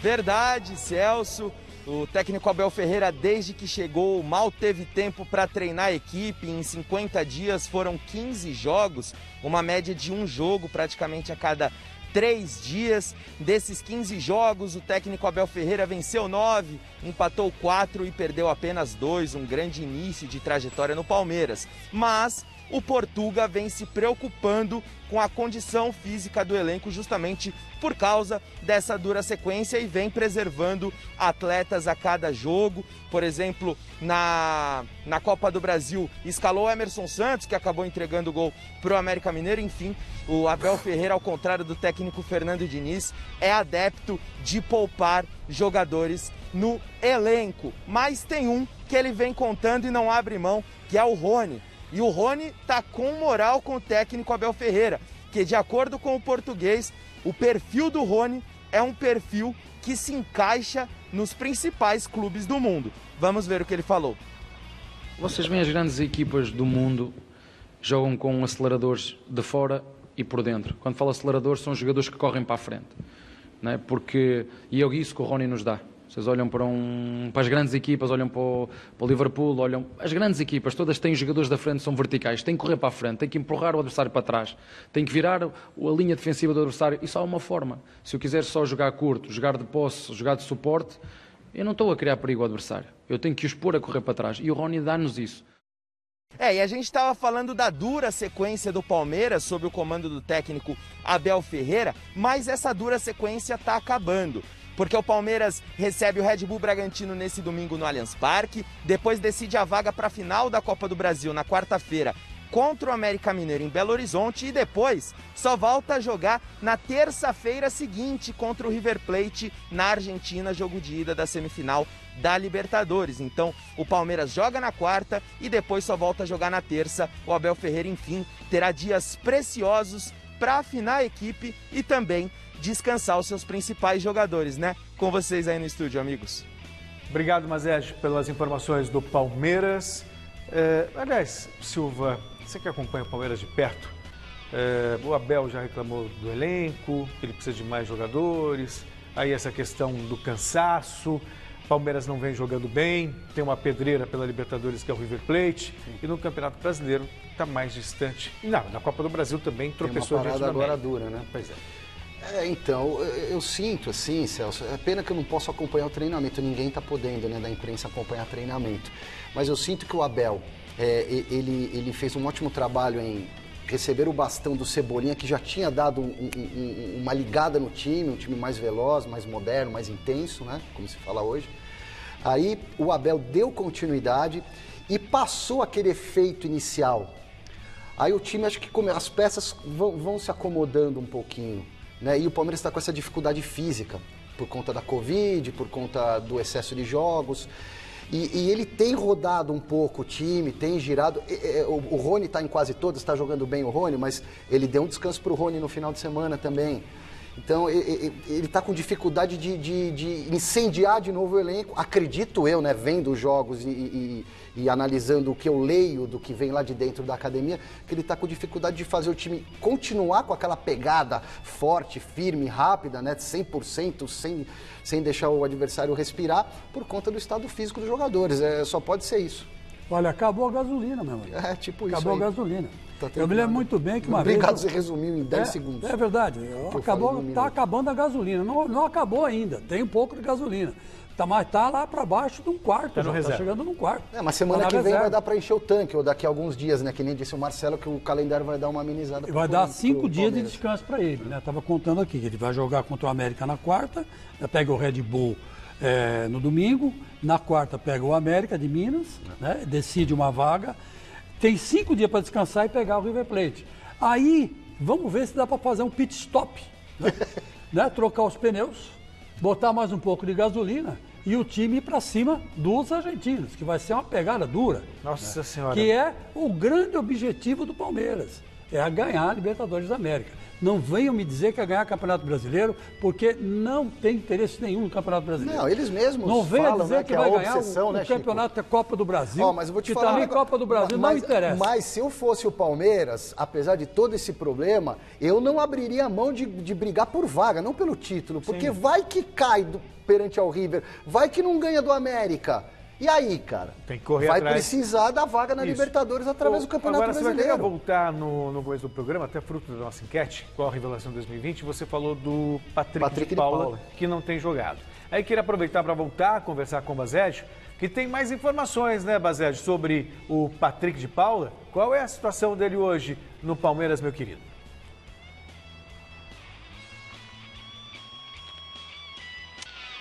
Verdade, Celso. O técnico Abel Ferreira, desde que chegou, mal teve tempo para treinar a equipe. Em 50 dias foram 15 jogos, uma média de um jogo praticamente a cada 3 dias. Desses 15 jogos, o técnico Abel Ferreira venceu 9, empatou 4 e perdeu apenas 2, um grande início de trajetória no Palmeiras. Mas o Portuga vem se preocupando com a condição física do elenco justamente por causa dessa dura sequência e vem preservando atletas a cada jogo. Por exemplo, na Copa do Brasil, escalou o Emerson Santos, que acabou entregando o gol para o América Mineiro. Enfim, o Abel Ferreira, ao contrário do técnico Fernando Diniz, é adepto de poupar jogadores no elenco. Mas tem um que ele vem contando e não abre mão, que é o Rony. E o Rony está com moral com o técnico Abel Ferreira, que de acordo com o português, o perfil do Rony é um perfil que se encaixa nos principais clubes do mundo. Vamos ver o que ele falou. Vocês veem as grandes equipas do mundo jogam com aceleradores de fora e por dentro. Quando falo aceleradores, são jogadores que correm para a frente. Não é? E é isso que o Rony nos dá. Vocês olham para as grandes equipas, olham para o Liverpool, as grandes equipas, todas têm jogadores da frente, são verticais, têm que correr para a frente, têm que empurrar o adversário para trás, têm que virar a linha defensiva do adversário. E só há uma forma. Se eu quiser só jogar curto, jogar de posse, jogar de suporte, eu não estou a criar perigo ao adversário. Eu tenho que os pôr a correr para trás. E o Rony dá-nos isso. E a gente estava falando da dura sequência do Palmeiras sob o comando do técnico Abel Ferreira, mas essa dura sequência está acabando. Porque o Palmeiras recebe o Red Bull Bragantino nesse domingo no Allianz Parque, depois decide a vaga para a final da Copa do Brasil na quarta-feira contra o América Mineiro em Belo Horizonte e depois só volta a jogar na terça-feira seguinte contra o River Plate na Argentina, jogo de ida da semifinal da Libertadores. Então o Palmeiras joga na quarta e depois só volta a jogar na terça. O Abel Ferreira, enfim, terá dias preciosos para afinar a equipe e também descansar os seus principais jogadores, né? Com vocês aí no estúdio, amigos. Obrigado, Mazejo, pelas informações do Palmeiras. Aliás, Silva, você que acompanha o Palmeiras de perto, o Abel já reclamou do elenco, ele precisa de mais jogadores, aí essa questão do cansaço, Palmeiras não vem jogando bem, tem uma pedreira pela Libertadores que é o River Plate, e no Campeonato Brasileiro está mais distante. E na Copa do Brasil também tropeçou diante da agora dura, né? Pois é. Então, eu sinto assim, Celso, é pena que eu não posso acompanhar o treinamento, ninguém está podendo, né, da imprensa acompanhar treinamento, mas eu sinto que o Abel, ele fez um ótimo trabalho em receber o bastão do Cebolinha, que já tinha dado uma ligada no time, um time mais veloz, mais moderno, mais intenso, né, como se fala hoje. Aí o Abel deu continuidade e passou aquele efeito inicial. Aí o time, acho que as peças vão se acomodando um pouquinho. Né? E o Palmeiras está com essa dificuldade física, por conta da Covid, por conta do excesso de jogos. E ele tem rodado um pouco o time, tem girado. O Rony está em quase todas, está jogando bem o Rony, mas ele deu um descanso para o Rony no final de semana também. Então, ele está com dificuldade de incendiar de novo o elenco. Acredito eu, né, vendo os jogos e analisando o que eu leio do que vem lá de dentro da academia, que ele está com dificuldade de fazer o time continuar com aquela pegada forte, firme, rápida, né, 100%, sem deixar o adversário respirar, por conta do estado físico dos jogadores. Só pode ser isso. Olha, acabou a gasolina, meu amigo. Tipo isso. Acabou a gasolina. Eu me lembro muito bem que uma vez... Obrigado, você resumiu em 10 segundos. É verdade. Está acabando a gasolina. Não acabou ainda. Tem um pouco de gasolina. Mas está lá para baixo de um quarto. Está chegando num quarto. Mas semana que vem vai dar para encher o tanque, ou daqui a alguns dias, né? Que nem disse o Marcelo, que o calendário vai dar uma amenizada. Vai dar 5 dias de descanso para ele, né? Estava contando aqui que ele vai jogar contra o América na quarta, pega o Red Bull no domingo, na quarta pega o América de Minas, né? Decide uma vaga, tem 5 dias para descansar e pegar o River Plate. Aí, vamos ver se dá para fazer um pit stop né? Trocar os pneus, botar mais um pouco de gasolina e o time ir para cima dos argentinos, que vai ser uma pegada dura. Nossa Senhora. Que é o grande objetivo do Palmeiras, é ganhar a Libertadores da América. Não venham me dizer que é ganhar o Campeonato Brasileiro, porque não tem interesse nenhum no Campeonato Brasileiro. Não, eles mesmos não venham falam, dizer né, que é vai a ganhar obsessão, o Campeonato da Copa do Brasil, mas eu vou te que falar também Copa do Brasil não interessa. Mas se eu fosse o Palmeiras, apesar de todo esse problema, eu não abriria a mão de brigar por vaga, não pelo título, porque vai que cai perante ao River, vai que não ganha do América. E aí, cara? Tem que correr vai atrás. Precisar da vaga na Libertadores através do Campeonato Brasileiro. Agora, você vai voltar no começo do programa, até fruto da nossa enquete, qual a revelação 2020, você falou do Patrick de Paula, que não tem jogado. Aí queria aproveitar para voltar a conversar com o Based, que tem mais informações, né, Based, sobre o Patrick de Paula. Qual é a situação dele hoje no Palmeiras, meu querido?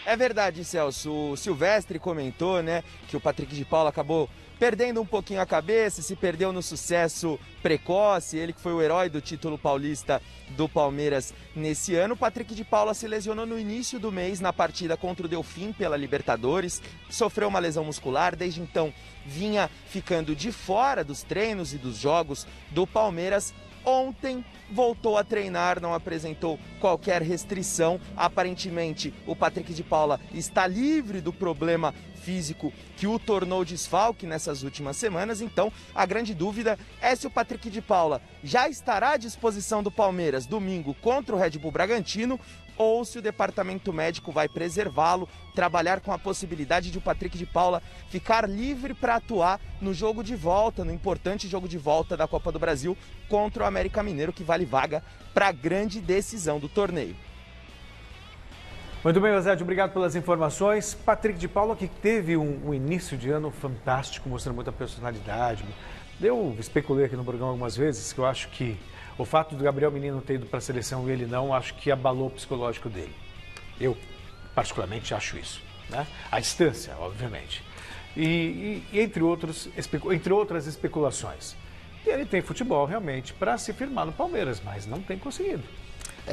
É verdade, Celso. O Silvestre comentou, né, que o Patrick de Paula acabou perdendo um pouquinho a cabeça, se perdeu no sucesso precoce, ele que foi o herói do título paulista do Palmeiras nesse ano. O Patrick de Paula se lesionou no início do mês na partida contra o Delfim pela Libertadores, sofreu uma lesão muscular, desde então vinha ficando de fora dos treinos e dos jogos do Palmeiras. Ontem voltou a treinar, não apresentou qualquer restrição. Aparentemente, o Patrick de Paula está livre do problema físico que o tornou desfalque nessas últimas semanas. Então, a grande dúvida é se o Patrick de Paula já estará à disposição do Palmeiras domingo contra o Red Bull Bragantino, ou se o departamento médico vai preservá-lo, trabalhar com a possibilidade de o Patrick de Paula ficar livre para atuar no jogo de volta, no importante jogo de volta da Copa do Brasil contra o América Mineiro, que vale vaga para a grande decisão do torneio. Muito bem, Based, obrigado pelas informações. Patrick de Paula, que teve um início de ano fantástico, mostrando muita personalidade. Eu especulei aqui no programa algumas vezes que eu acho que o fato do Gabriel Menino ter ido para a seleção e ele não, acho que abalou o psicológico dele. Eu, particularmente, acho isso, né? A distância, obviamente. E entre outras especulações. E ele tem futebol, realmente, para se firmar no Palmeiras, mas não tem conseguido.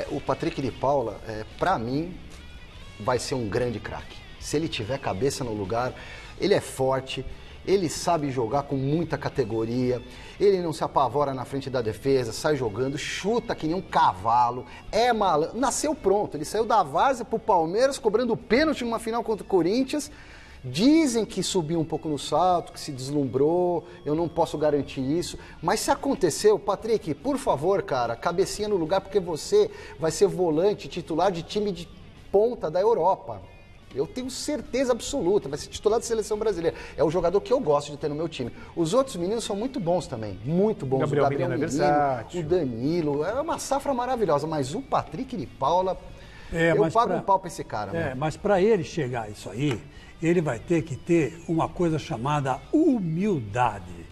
O Patrick de Paula, para mim, vai ser um grande craque. Se ele tiver cabeça no lugar, ele é forte, ele sabe jogar com muita categoria, ele não se apavora na frente da defesa, sai jogando, chuta que nem um cavalo, é malandro, nasceu pronto, ele saiu da várzea pro Palmeiras, cobrando pênalti numa final contra o Corinthians. Dizem que subiu um pouco no salto, que se deslumbrou, eu não posso garantir isso, mas se aconteceu, Patrick, por favor, cara, cabecinha no lugar, porque você vai ser volante titular de time de ponta da Europa. Eu tenho certeza absoluta, vai ser titular da seleção brasileira. É o jogador que eu gosto de ter no meu time. Os outros meninos são muito bons também, muito bons. Gabriel o Gabriel Menino, o Danilo, é uma safra maravilhosa, mas o Patrick de Paula, eu pago um pau pra esse cara. Mas para ele chegar a isso aí, ele vai ter que ter uma coisa chamada humildade.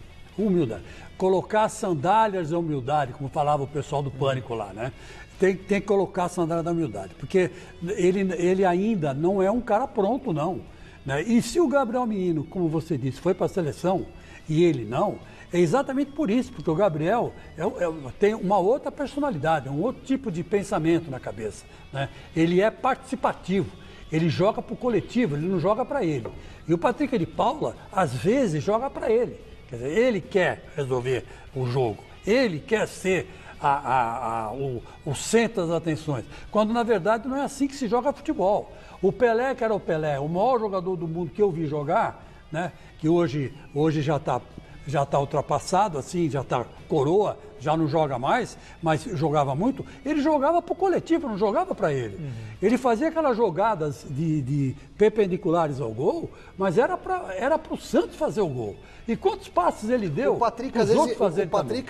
Colocar sandálias da humildade, como falava o pessoal do Pânico lá, né? Tem que colocar a sandália da humildade, porque ele ainda não é um cara pronto, não. Né? E se o Gabriel Menino, como você disse, foi para a seleção e ele não, é exatamente por isso, porque o Gabriel tem uma outra personalidade, um outro tipo de pensamento na cabeça. Né? Ele é participativo, ele joga para o coletivo, ele não joga para ele. E o Patrick de Paula, às vezes, joga para ele. Quer dizer, ele quer resolver o jogo, ele quer ser o centro das atenções, quando na verdade não é assim que se joga futebol. O Pelé, que era o Pelé, o maior jogador do mundo que eu vi jogar, né, que hoje já está ultrapassado, assim, já está coroa, já não joga mais, mas jogava muito, ele jogava para o coletivo, não jogava para ele. Ele fazia aquelas jogadas de perpendiculares ao gol, mas era para o Santos fazer o gol. E quantos passes ele deu? O Patrick,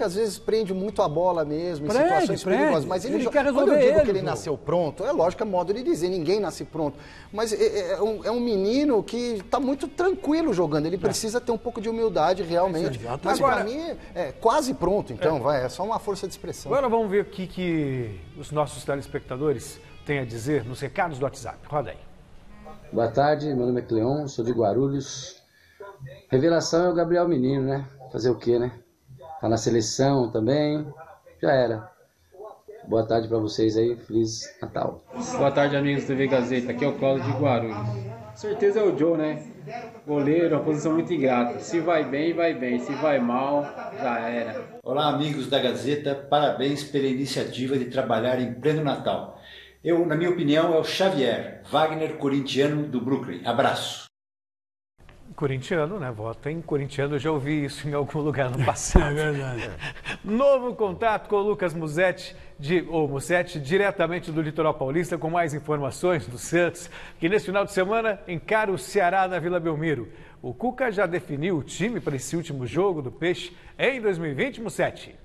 às vezes, prende muito a bola mesmo, em situações perigosas. Mas ele quer resolver. Quando eu digo que ele nasceu pronto, é lógico, é modo de dizer, ninguém nasce pronto. Mas é um menino que está muito tranquilo jogando. Ele precisa ter um pouco de humildade, realmente. Mas para mim, é quase pronto, então, é só uma força de expressão. Agora vamos ver o que os nossos telespectadores têm a dizer nos recados do WhatsApp. Roda aí. Boa tarde, meu nome é Cleon, sou de Guarulhos. Revelação é o Gabriel Menino, né? Fazer o quê, né? Tá na seleção também, já era. Boa tarde para vocês aí, Feliz Natal. Boa tarde, amigos do TV Gazeta. Aqui é o Cláudio de Guarulhos. Certeza é o Joe, né? Goleiro, uma posição muito ingrata. Se vai bem, vai bem. Se vai mal, já era. Olá, amigos da Gazeta. Parabéns pela iniciativa de trabalhar em pleno Natal. Eu, na minha opinião, é o Xavier, Wagner corintiano do Brooklyn. Abraço. Corintiano, né? Vota em corintiano, eu já ouvi isso em algum lugar no passado. É verdade. Novo contato com o Lucas Musetti, diretamente do Litoral Paulista, com mais informações do Santos, que nesse final de semana encara o Ceará na Vila Belmiro. O Cuca já definiu o time para esse último jogo do Peixe em 2020, Musetti?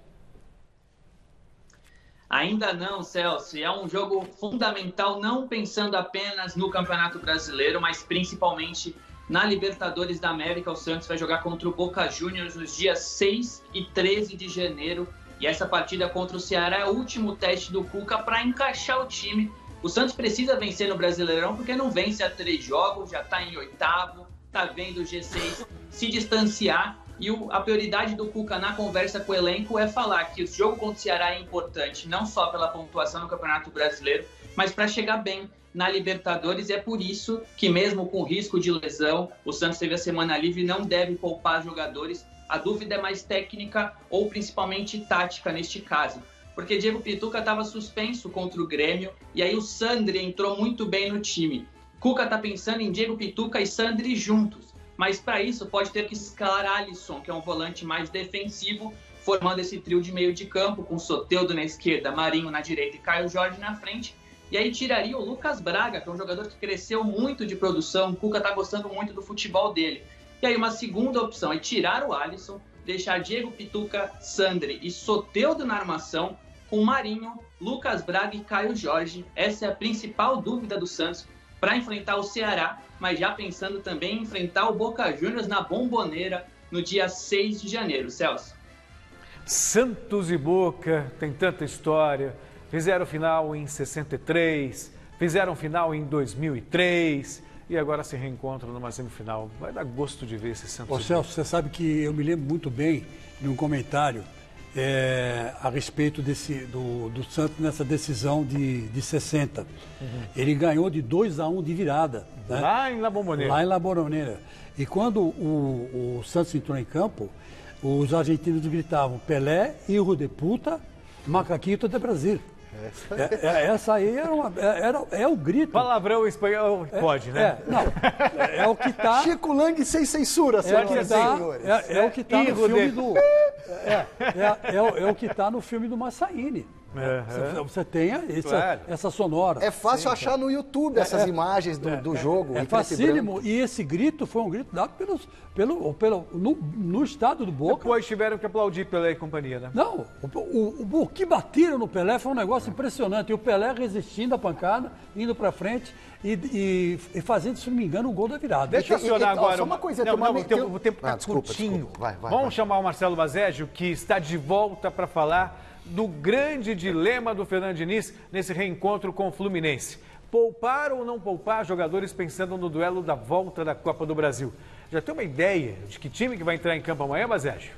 Ainda não, Celso. É um jogo fundamental, não pensando apenas no Campeonato Brasileiro, mas principalmente na Libertadores da América. O Santos vai jogar contra o Boca Juniors nos dias 6 e 13 de janeiro. E essa partida contra o Ceará é o último teste do Cuca para encaixar o time. O Santos precisa vencer no Brasileirão porque não vence há 3 jogos, já está em 8º, está vendo o G6 se distanciar. E a prioridade do Cuca na conversa com o elenco é falar que o jogo contra o Ceará é importante, não só pela pontuação no Campeonato Brasileiro, mas para chegar bem na Libertadores. É por isso que, mesmo com risco de lesão, o Santos teve a semana livre e não deve poupar jogadores. A dúvida é mais técnica ou principalmente tática neste caso, porque Diego Pituca estava suspenso contra o Grêmio e aí o Sandri entrou muito bem no time. Cuca está pensando em Diego Pituca e Sandri juntos, mas para isso pode ter que escalar Alisson, que é um volante mais defensivo, formando esse trio de meio de campo com Soteldo na esquerda, Marinho na direita e Caio Jorge na frente. E aí tiraria o Lucas Braga, que é um jogador que cresceu muito de produção, o Cuca está gostando muito do futebol dele. E aí uma segunda opção é tirar o Alisson, deixar Diego Pituca, Sandri e Soteldo na armação, com Marinho, Lucas Braga e Caio Jorge. Essa é a principal dúvida do Santos para enfrentar o Ceará, mas já pensando também em enfrentar o Boca Juniors na Bomboneira no dia 6 de janeiro. Celso. Santos e Boca, tem tanta história. Fizeram final em 63, fizeram final em 2003 e agora se reencontram numa semifinal. Vai dar gosto de ver esse Santos. Ô Celso, você sabe que eu me lembro muito bem de um comentário a respeito do Santos nessa decisão de 60. Uhum. Ele ganhou de 2-1 de virada. Né? Lá em La Bombonera. Lá em La Bombonera. E quando o Santos entrou em campo, os argentinos gritavam Pelé, hijo de puta, macaquito de Brasil. Essa aí é o grito. Palavrão espanhol pode, né? É o que tá. Chico Lang sem censura, senhores. É o que tá no filme do. É o que tá no filme do Massaíni. Você tem essa sonora. É fácil achar no YouTube essas imagens do jogo. É facílimo. E esse grito foi um grito dado no estado do Boca. Depois tiveram que aplaudir Pelé e companhia, né? Não, o que bateram no Pelé foi um negócio impressionante. E o Pelé resistindo à pancada, indo pra frente e fazendo, se não me engano, o gol da virada. Deixa eu acionar agora. Só uma coisa. O tempo está curtinho. Vamos chamar o Marcelo Bazégio, que está de volta para falar do grande dilema do Fernando Diniz nesse reencontro com o Fluminense. Poupar ou não poupar jogadores pensando no duelo da volta da Copa do Brasil? Já tem uma ideia de que time que vai entrar em campo amanhã, Bazégio?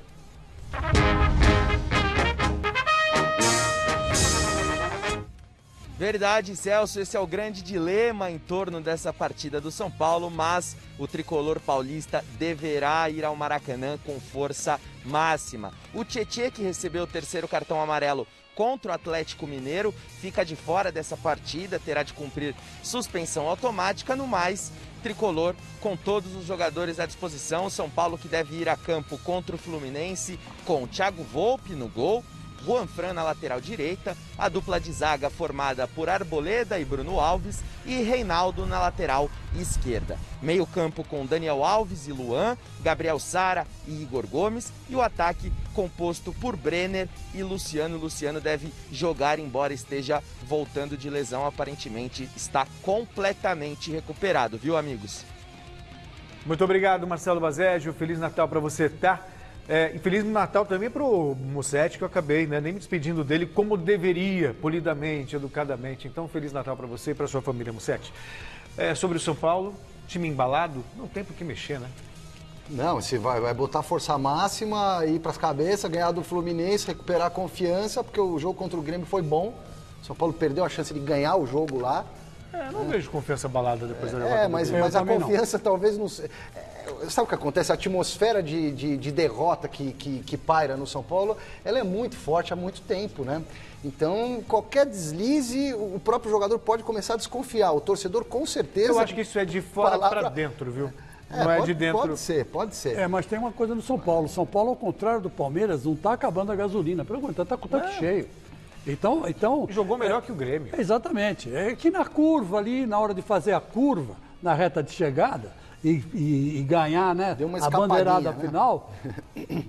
Verdade, Celso, esse é o grande dilema em torno dessa partida do São Paulo, mas o tricolor paulista deverá ir ao Maracanã com força máxima. O Tietê, que recebeu o 3º cartão amarelo contra o Atlético Mineiro, fica de fora dessa partida, terá de cumprir suspensão automática. No mais, tricolor com todos os jogadores à disposição. O São Paulo que deve ir a campo contra o Fluminense com Thiago Volpi no gol, Juan Fran na lateral direita, a dupla de zaga formada por Arboleda e Bruno Alves e Reinaldo na lateral esquerda. Meio campo com Daniel Alves e Luan, Gabriel Sara e Igor Gomes e o ataque composto por Brenner e Luciano. Luciano deve jogar, embora esteja voltando de lesão, aparentemente está completamente recuperado, viu, amigos? Muito obrigado, Marcelo Bazégio. Feliz Natal para você, tá? E Feliz Natal também para o Musetti, que eu acabei nem me despedindo dele como deveria, polidamente, educadamente. Então, Feliz Natal para você e para sua família, Musetti. Sobre o São Paulo, time embalado, não tem por que mexer, né? Não, você vai botar força máxima, ir para as cabeças, ganhar do Fluminense, recuperar a confiança, porque o jogo contra o Grêmio foi bom. São Paulo perdeu a chance de ganhar o jogo lá. Não vejo confiança abalada depois da derrota. Mas a confiança talvez não... Sabe o que acontece? A atmosfera de derrota que paira no São Paulo, ela é muito forte há muito tempo, né? Então, qualquer deslize, o próprio jogador pode começar a desconfiar. O torcedor, com certeza... Eu acho que isso é de fora para dentro, viu? Não é de dentro. Pode ser. Mas tem uma coisa no São Paulo. São Paulo, ao contrário do Palmeiras, não está acabando a gasolina. Pelo contrário, está com o tanque cheio. Então, jogou melhor que o Grêmio. Exatamente. É que na curva ali, na hora de fazer a curva, na reta de chegada, e ganhar, né? Deu uma a bandeirada, né? Final.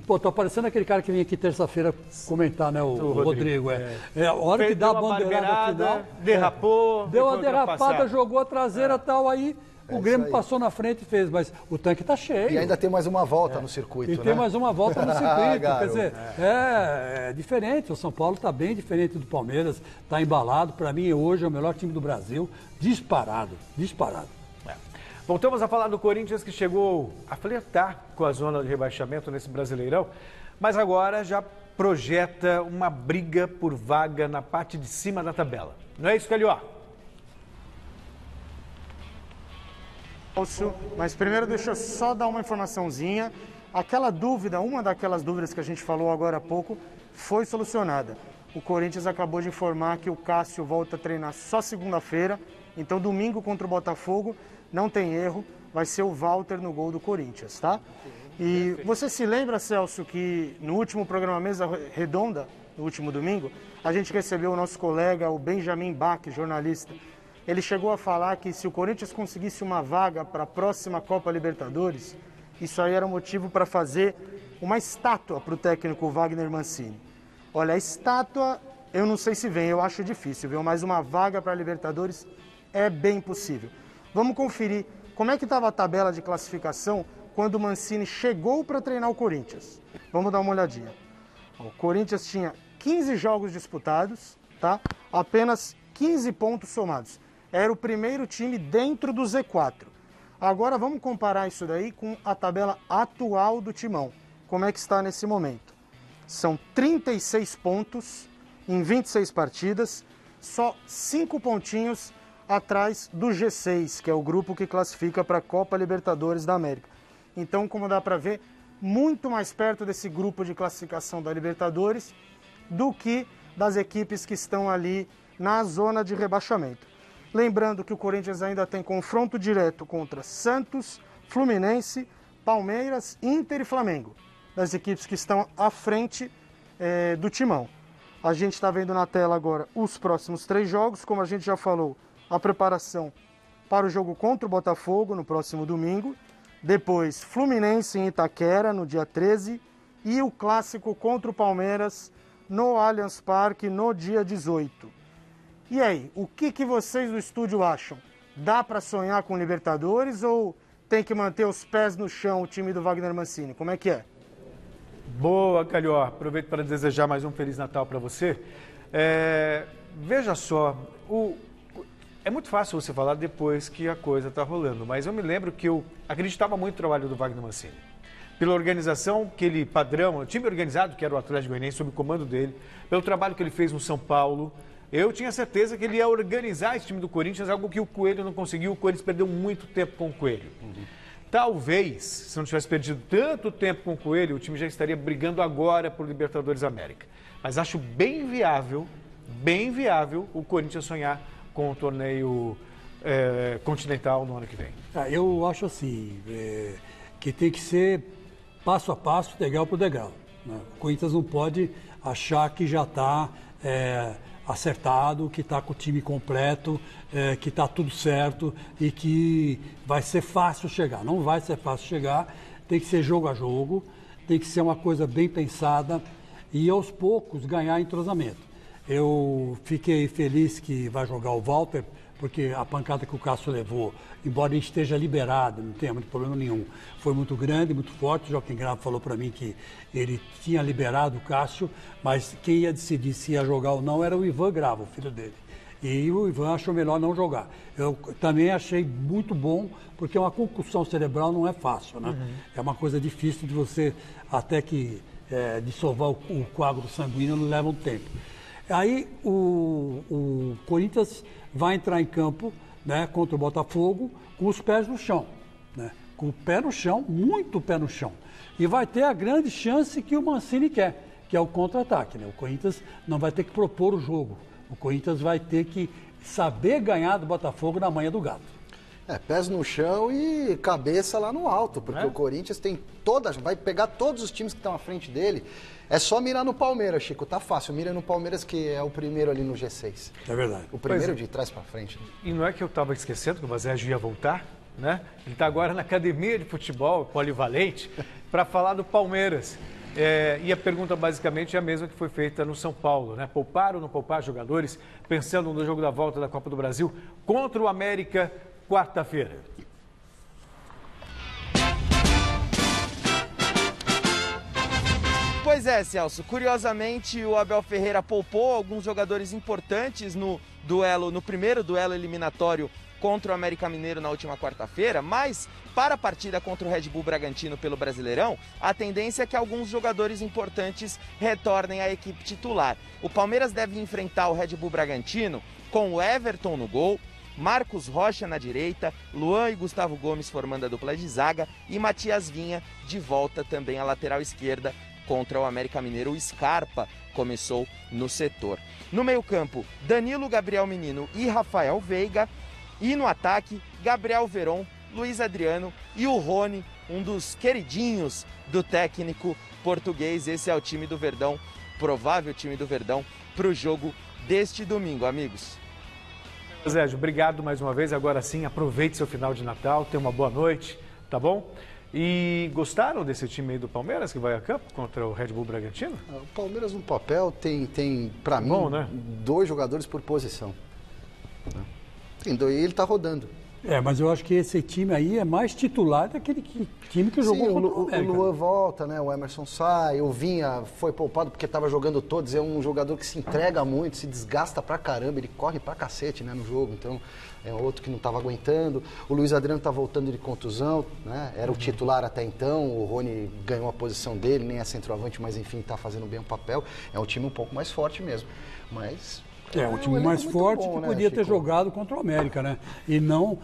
Pô, tô parecendo aquele cara que vem aqui terça-feira comentar, né? O Rodrigo. A hora que dá a bandeirada final. Derrapou. Deu uma derrapada, jogou a traseira e tal, aí. O Grêmio passou na frente e fez, mas o tanque está cheio. E ainda tem mais uma volta no circuito, tem mais uma volta no circuito. Quer dizer, é diferente. O São Paulo está bem diferente do Palmeiras, está embalado. Para mim, hoje é o melhor time do Brasil. Disparado. Voltamos a falar do Corinthians, que chegou a flertar com a zona de rebaixamento nesse Brasileirão, mas agora já projeta uma briga por vaga na parte de cima da tabela. Não é isso, Calió? Mas primeiro deixa eu só dar uma informaçãozinha. Aquela dúvida, uma daquelas dúvidas que a gente falou agora há pouco, foi solucionada. O Corinthians acabou de informar que o Cássio volta a treinar só segunda-feira, então domingo contra o Botafogo, não tem erro, vai ser o Walter no gol do Corinthians, tá? E você se lembra, Celso, que no último programa Mesa Redonda, no último domingo, a gente recebeu o nosso colega, o Benjamin Bach, jornalista. Ele chegou a falar que se o Corinthians conseguisse uma vaga para a próxima Copa Libertadores, isso aí era motivo para fazer uma estátua para o técnico Wagner Mancini. Olha, a estátua, eu não sei se vem, eu acho difícil, viu? Mas uma vaga para a Libertadores é bem possível. Vamos conferir como é que estava a tabela de classificação quando o Mancini chegou para treinar o Corinthians. Vamos dar uma olhadinha. O Corinthians tinha 15 jogos disputados, tá? Apenas 15 pontos somados. Era o primeiro time dentro do Z4. Agora vamos comparar isso daí com a tabela atual do Timão. Como é que está nesse momento? São 36 pontos em 26 partidas, só 5 pontinhos atrás do G6, que é o grupo que classifica para a Copa Libertadores da América. Então, como dá para ver, muito mais perto desse grupo de classificação da Libertadores do que das equipes que estão ali na zona de rebaixamento. Lembrando que o Corinthians ainda tem confronto direto contra Santos, Fluminense, Palmeiras, Inter e Flamengo, das equipes que estão à frente do Timão. A gente está vendo na tela agora os próximos 3 jogos, como a gente já falou, a preparação para o jogo contra o Botafogo no próximo domingo, depois Fluminense em Itaquera no dia 13 e o clássico contra o Palmeiras no Allianz Parque no dia 18. E aí, o que vocês do estúdio acham? Dá para sonhar com Libertadores ou tem que manter os pés no chão o time do Wagner Mancini? Como é que é? Boa, Calió. Aproveito para desejar mais um Feliz Natal para você. Veja só, é muito fácil você falar depois que a coisa está rolando, mas eu me lembro que eu acreditava muito no trabalho do Wagner Mancini. Pela organização que ele padrão, o time organizado que era o Atlético Goianiense, sob o comando dele, pelo trabalho que ele fez no São Paulo, eu tinha certeza que ele ia organizar esse time do Corinthians, algo que o Coelho não conseguiu. O Corinthians perdeu muito tempo com o Coelho. Talvez, se não tivesse perdido tanto tempo com o Coelho, o time já estaria brigando agora por Libertadores América. Mas acho bem viável o Corinthians sonhar com o torneio continental no ano que vem. Eu acho assim, que tem que ser passo a passo, degrau por degrau, né? O Corinthians não pode achar que já está acertado, que está com o time completo, que está tudo certo e que vai ser fácil chegar. Não vai ser fácil chegar, tem que ser jogo a jogo, tem que ser uma coisa bem pensada e aos poucos ganhar entrosamento. Eu fiquei feliz que vai jogar o Walter, porque a pancada que o Cássio levou, embora ele esteja liberado, não tenha muito problema nenhum, foi muito grande, muito forte. O Joaquim Gravo falou para mim que ele tinha liberado o Cássio, mas quem ia decidir se ia jogar ou não era o Ivan Gravo, o filho dele. E o Ivan achou melhor não jogar. Eu também achei muito bom, porque uma concussão cerebral não é fácil, né? É uma coisa difícil de você, até que dissolver o coágulo sanguíneo leva um tempo. Aí o Corinthians vai entrar em campo, né, contra o Botafogo com os pés no chão, né? Com o pé no chão, muito pé no chão. E vai ter a grande chance que o Mancini quer, que é o contra-ataque, né? O Corinthians não vai ter que propor o jogo. O Corinthians vai ter que saber ganhar do Botafogo na manha do gato. Pés no chão e cabeça lá no alto, porque o Corinthians tem vai pegar todos os times que estão à frente dele. É só mirar no Palmeiras, Chico, tá fácil. Mira no Palmeiras, que é o primeiro ali no G6. É verdade. O primeiro de trás para frente. Né? E não é que eu estava esquecendo que o Vazégio ia voltar, né? Ele está agora na academia de futebol polivalente para falar do Palmeiras. E a pergunta basicamente é a mesma que foi feita no São Paulo, né? Poupar ou não poupar jogadores, pensando no jogo da volta da Copa do Brasil contra o América, quarta-feira. Pois é, Celso, curiosamente o Abel Ferreira poupou alguns jogadores importantes no primeiro duelo eliminatório contra o América Mineiro na última quarta-feira, mas para a partida contra o Red Bull Bragantino pelo Brasileirão, a tendência é que alguns jogadores importantes retornem à equipe titular. O Palmeiras deve enfrentar o Red Bull Bragantino com o Everton no gol, Marcos Rocha na direita, Luan e Gustavo Gomes formando a dupla de zaga e Matias Vinha de volta também à lateral esquerda contra o América Mineiro. O Scarpa começou no setor. No meio-campo, Danilo, Gabriel Menino e Rafael Veiga. E no ataque, Gabriel Veron, Luiz Adriano e o Rony, um dos queridinhos do técnico português. Esse é o time do Verdão, provável time do Verdão, para o jogo deste domingo, amigos. Sérgio, obrigado mais uma vez. Agora sim, aproveite seu final de Natal, tenha uma boa noite, tá bom? E gostaram desse time aí do Palmeiras que vai a campo contra o Red Bull Bragantino? O Palmeiras no papel tem para mim, né? 2 jogadores por posição. Tem 2 e ele está rodando. Mas eu acho que esse time aí é mais titular daquele time que jogou contra o América. O Luan volta, né? O Emerson sai, o Vinha foi poupado porque estava jogando todos. É um jogador que se entrega muito, se desgasta pra caramba, ele corre pra cacete, né, no jogo. Então, é outro que não estava aguentando. O Luiz Adriano está voltando de contusão, né? Era o titular até então. O Rony ganhou a posição dele, nem é centroavante, mas enfim, está fazendo bem o papel. É um time um pouco mais forte mesmo, mas... um time mais forte que podia ter jogado contra o América, né? E não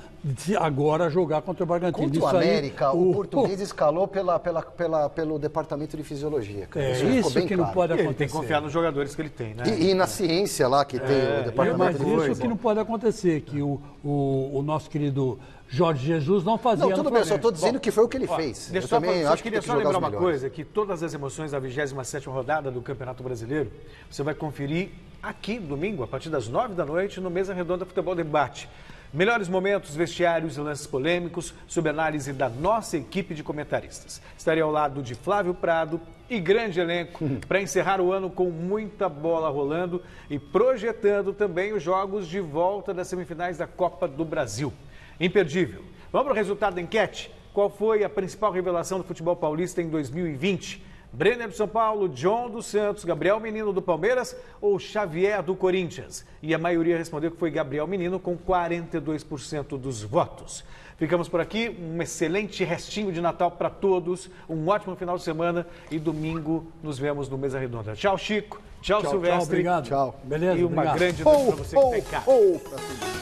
agora jogar contra o Bragantino. Contra o América, o português escalou pelo departamento de fisiologia. Cara. Isso que claro. Não pode acontecer. Ele tem que confiar nos jogadores que ele tem, né? E na ciência lá que tem o departamento de fisiologia. Isso que não pode acontecer, que o nosso querido Jorge Jesus não fazia. Não, tudo bem, eu só estou dizendo que foi o que ele fez. Eu também acho que queria só lembrar uma coisa, que todas as emoções da 27ª rodada do Campeonato Brasileiro, você vai conferir aqui, domingo, a partir das 9 da noite, no Mesa Redonda Futebol Debate. Melhores momentos, vestiários e lances polêmicos, sob análise da nossa equipe de comentaristas. Estarei ao lado de Flávio Prado e grande elenco para encerrar o ano com muita bola rolando e projetando também os jogos de volta das semifinais da Copa do Brasil. Imperdível. Vamos para o resultado da enquete? Qual foi a principal revelação do futebol paulista em 2020? Brenner do São Paulo, John do Santos, Gabriel Menino do Palmeiras ou Xavier do Corinthians? E a maioria respondeu que foi Gabriel Menino com 42% dos votos. Ficamos por aqui, um excelente restinho de Natal para todos, um ótimo final de semana e domingo nos vemos no Mesa Redonda. Tchau, Chico. Tchau, Silvestre. Tchau, obrigado. Tchau. Beleza, e uma grande noite para você que está em casa.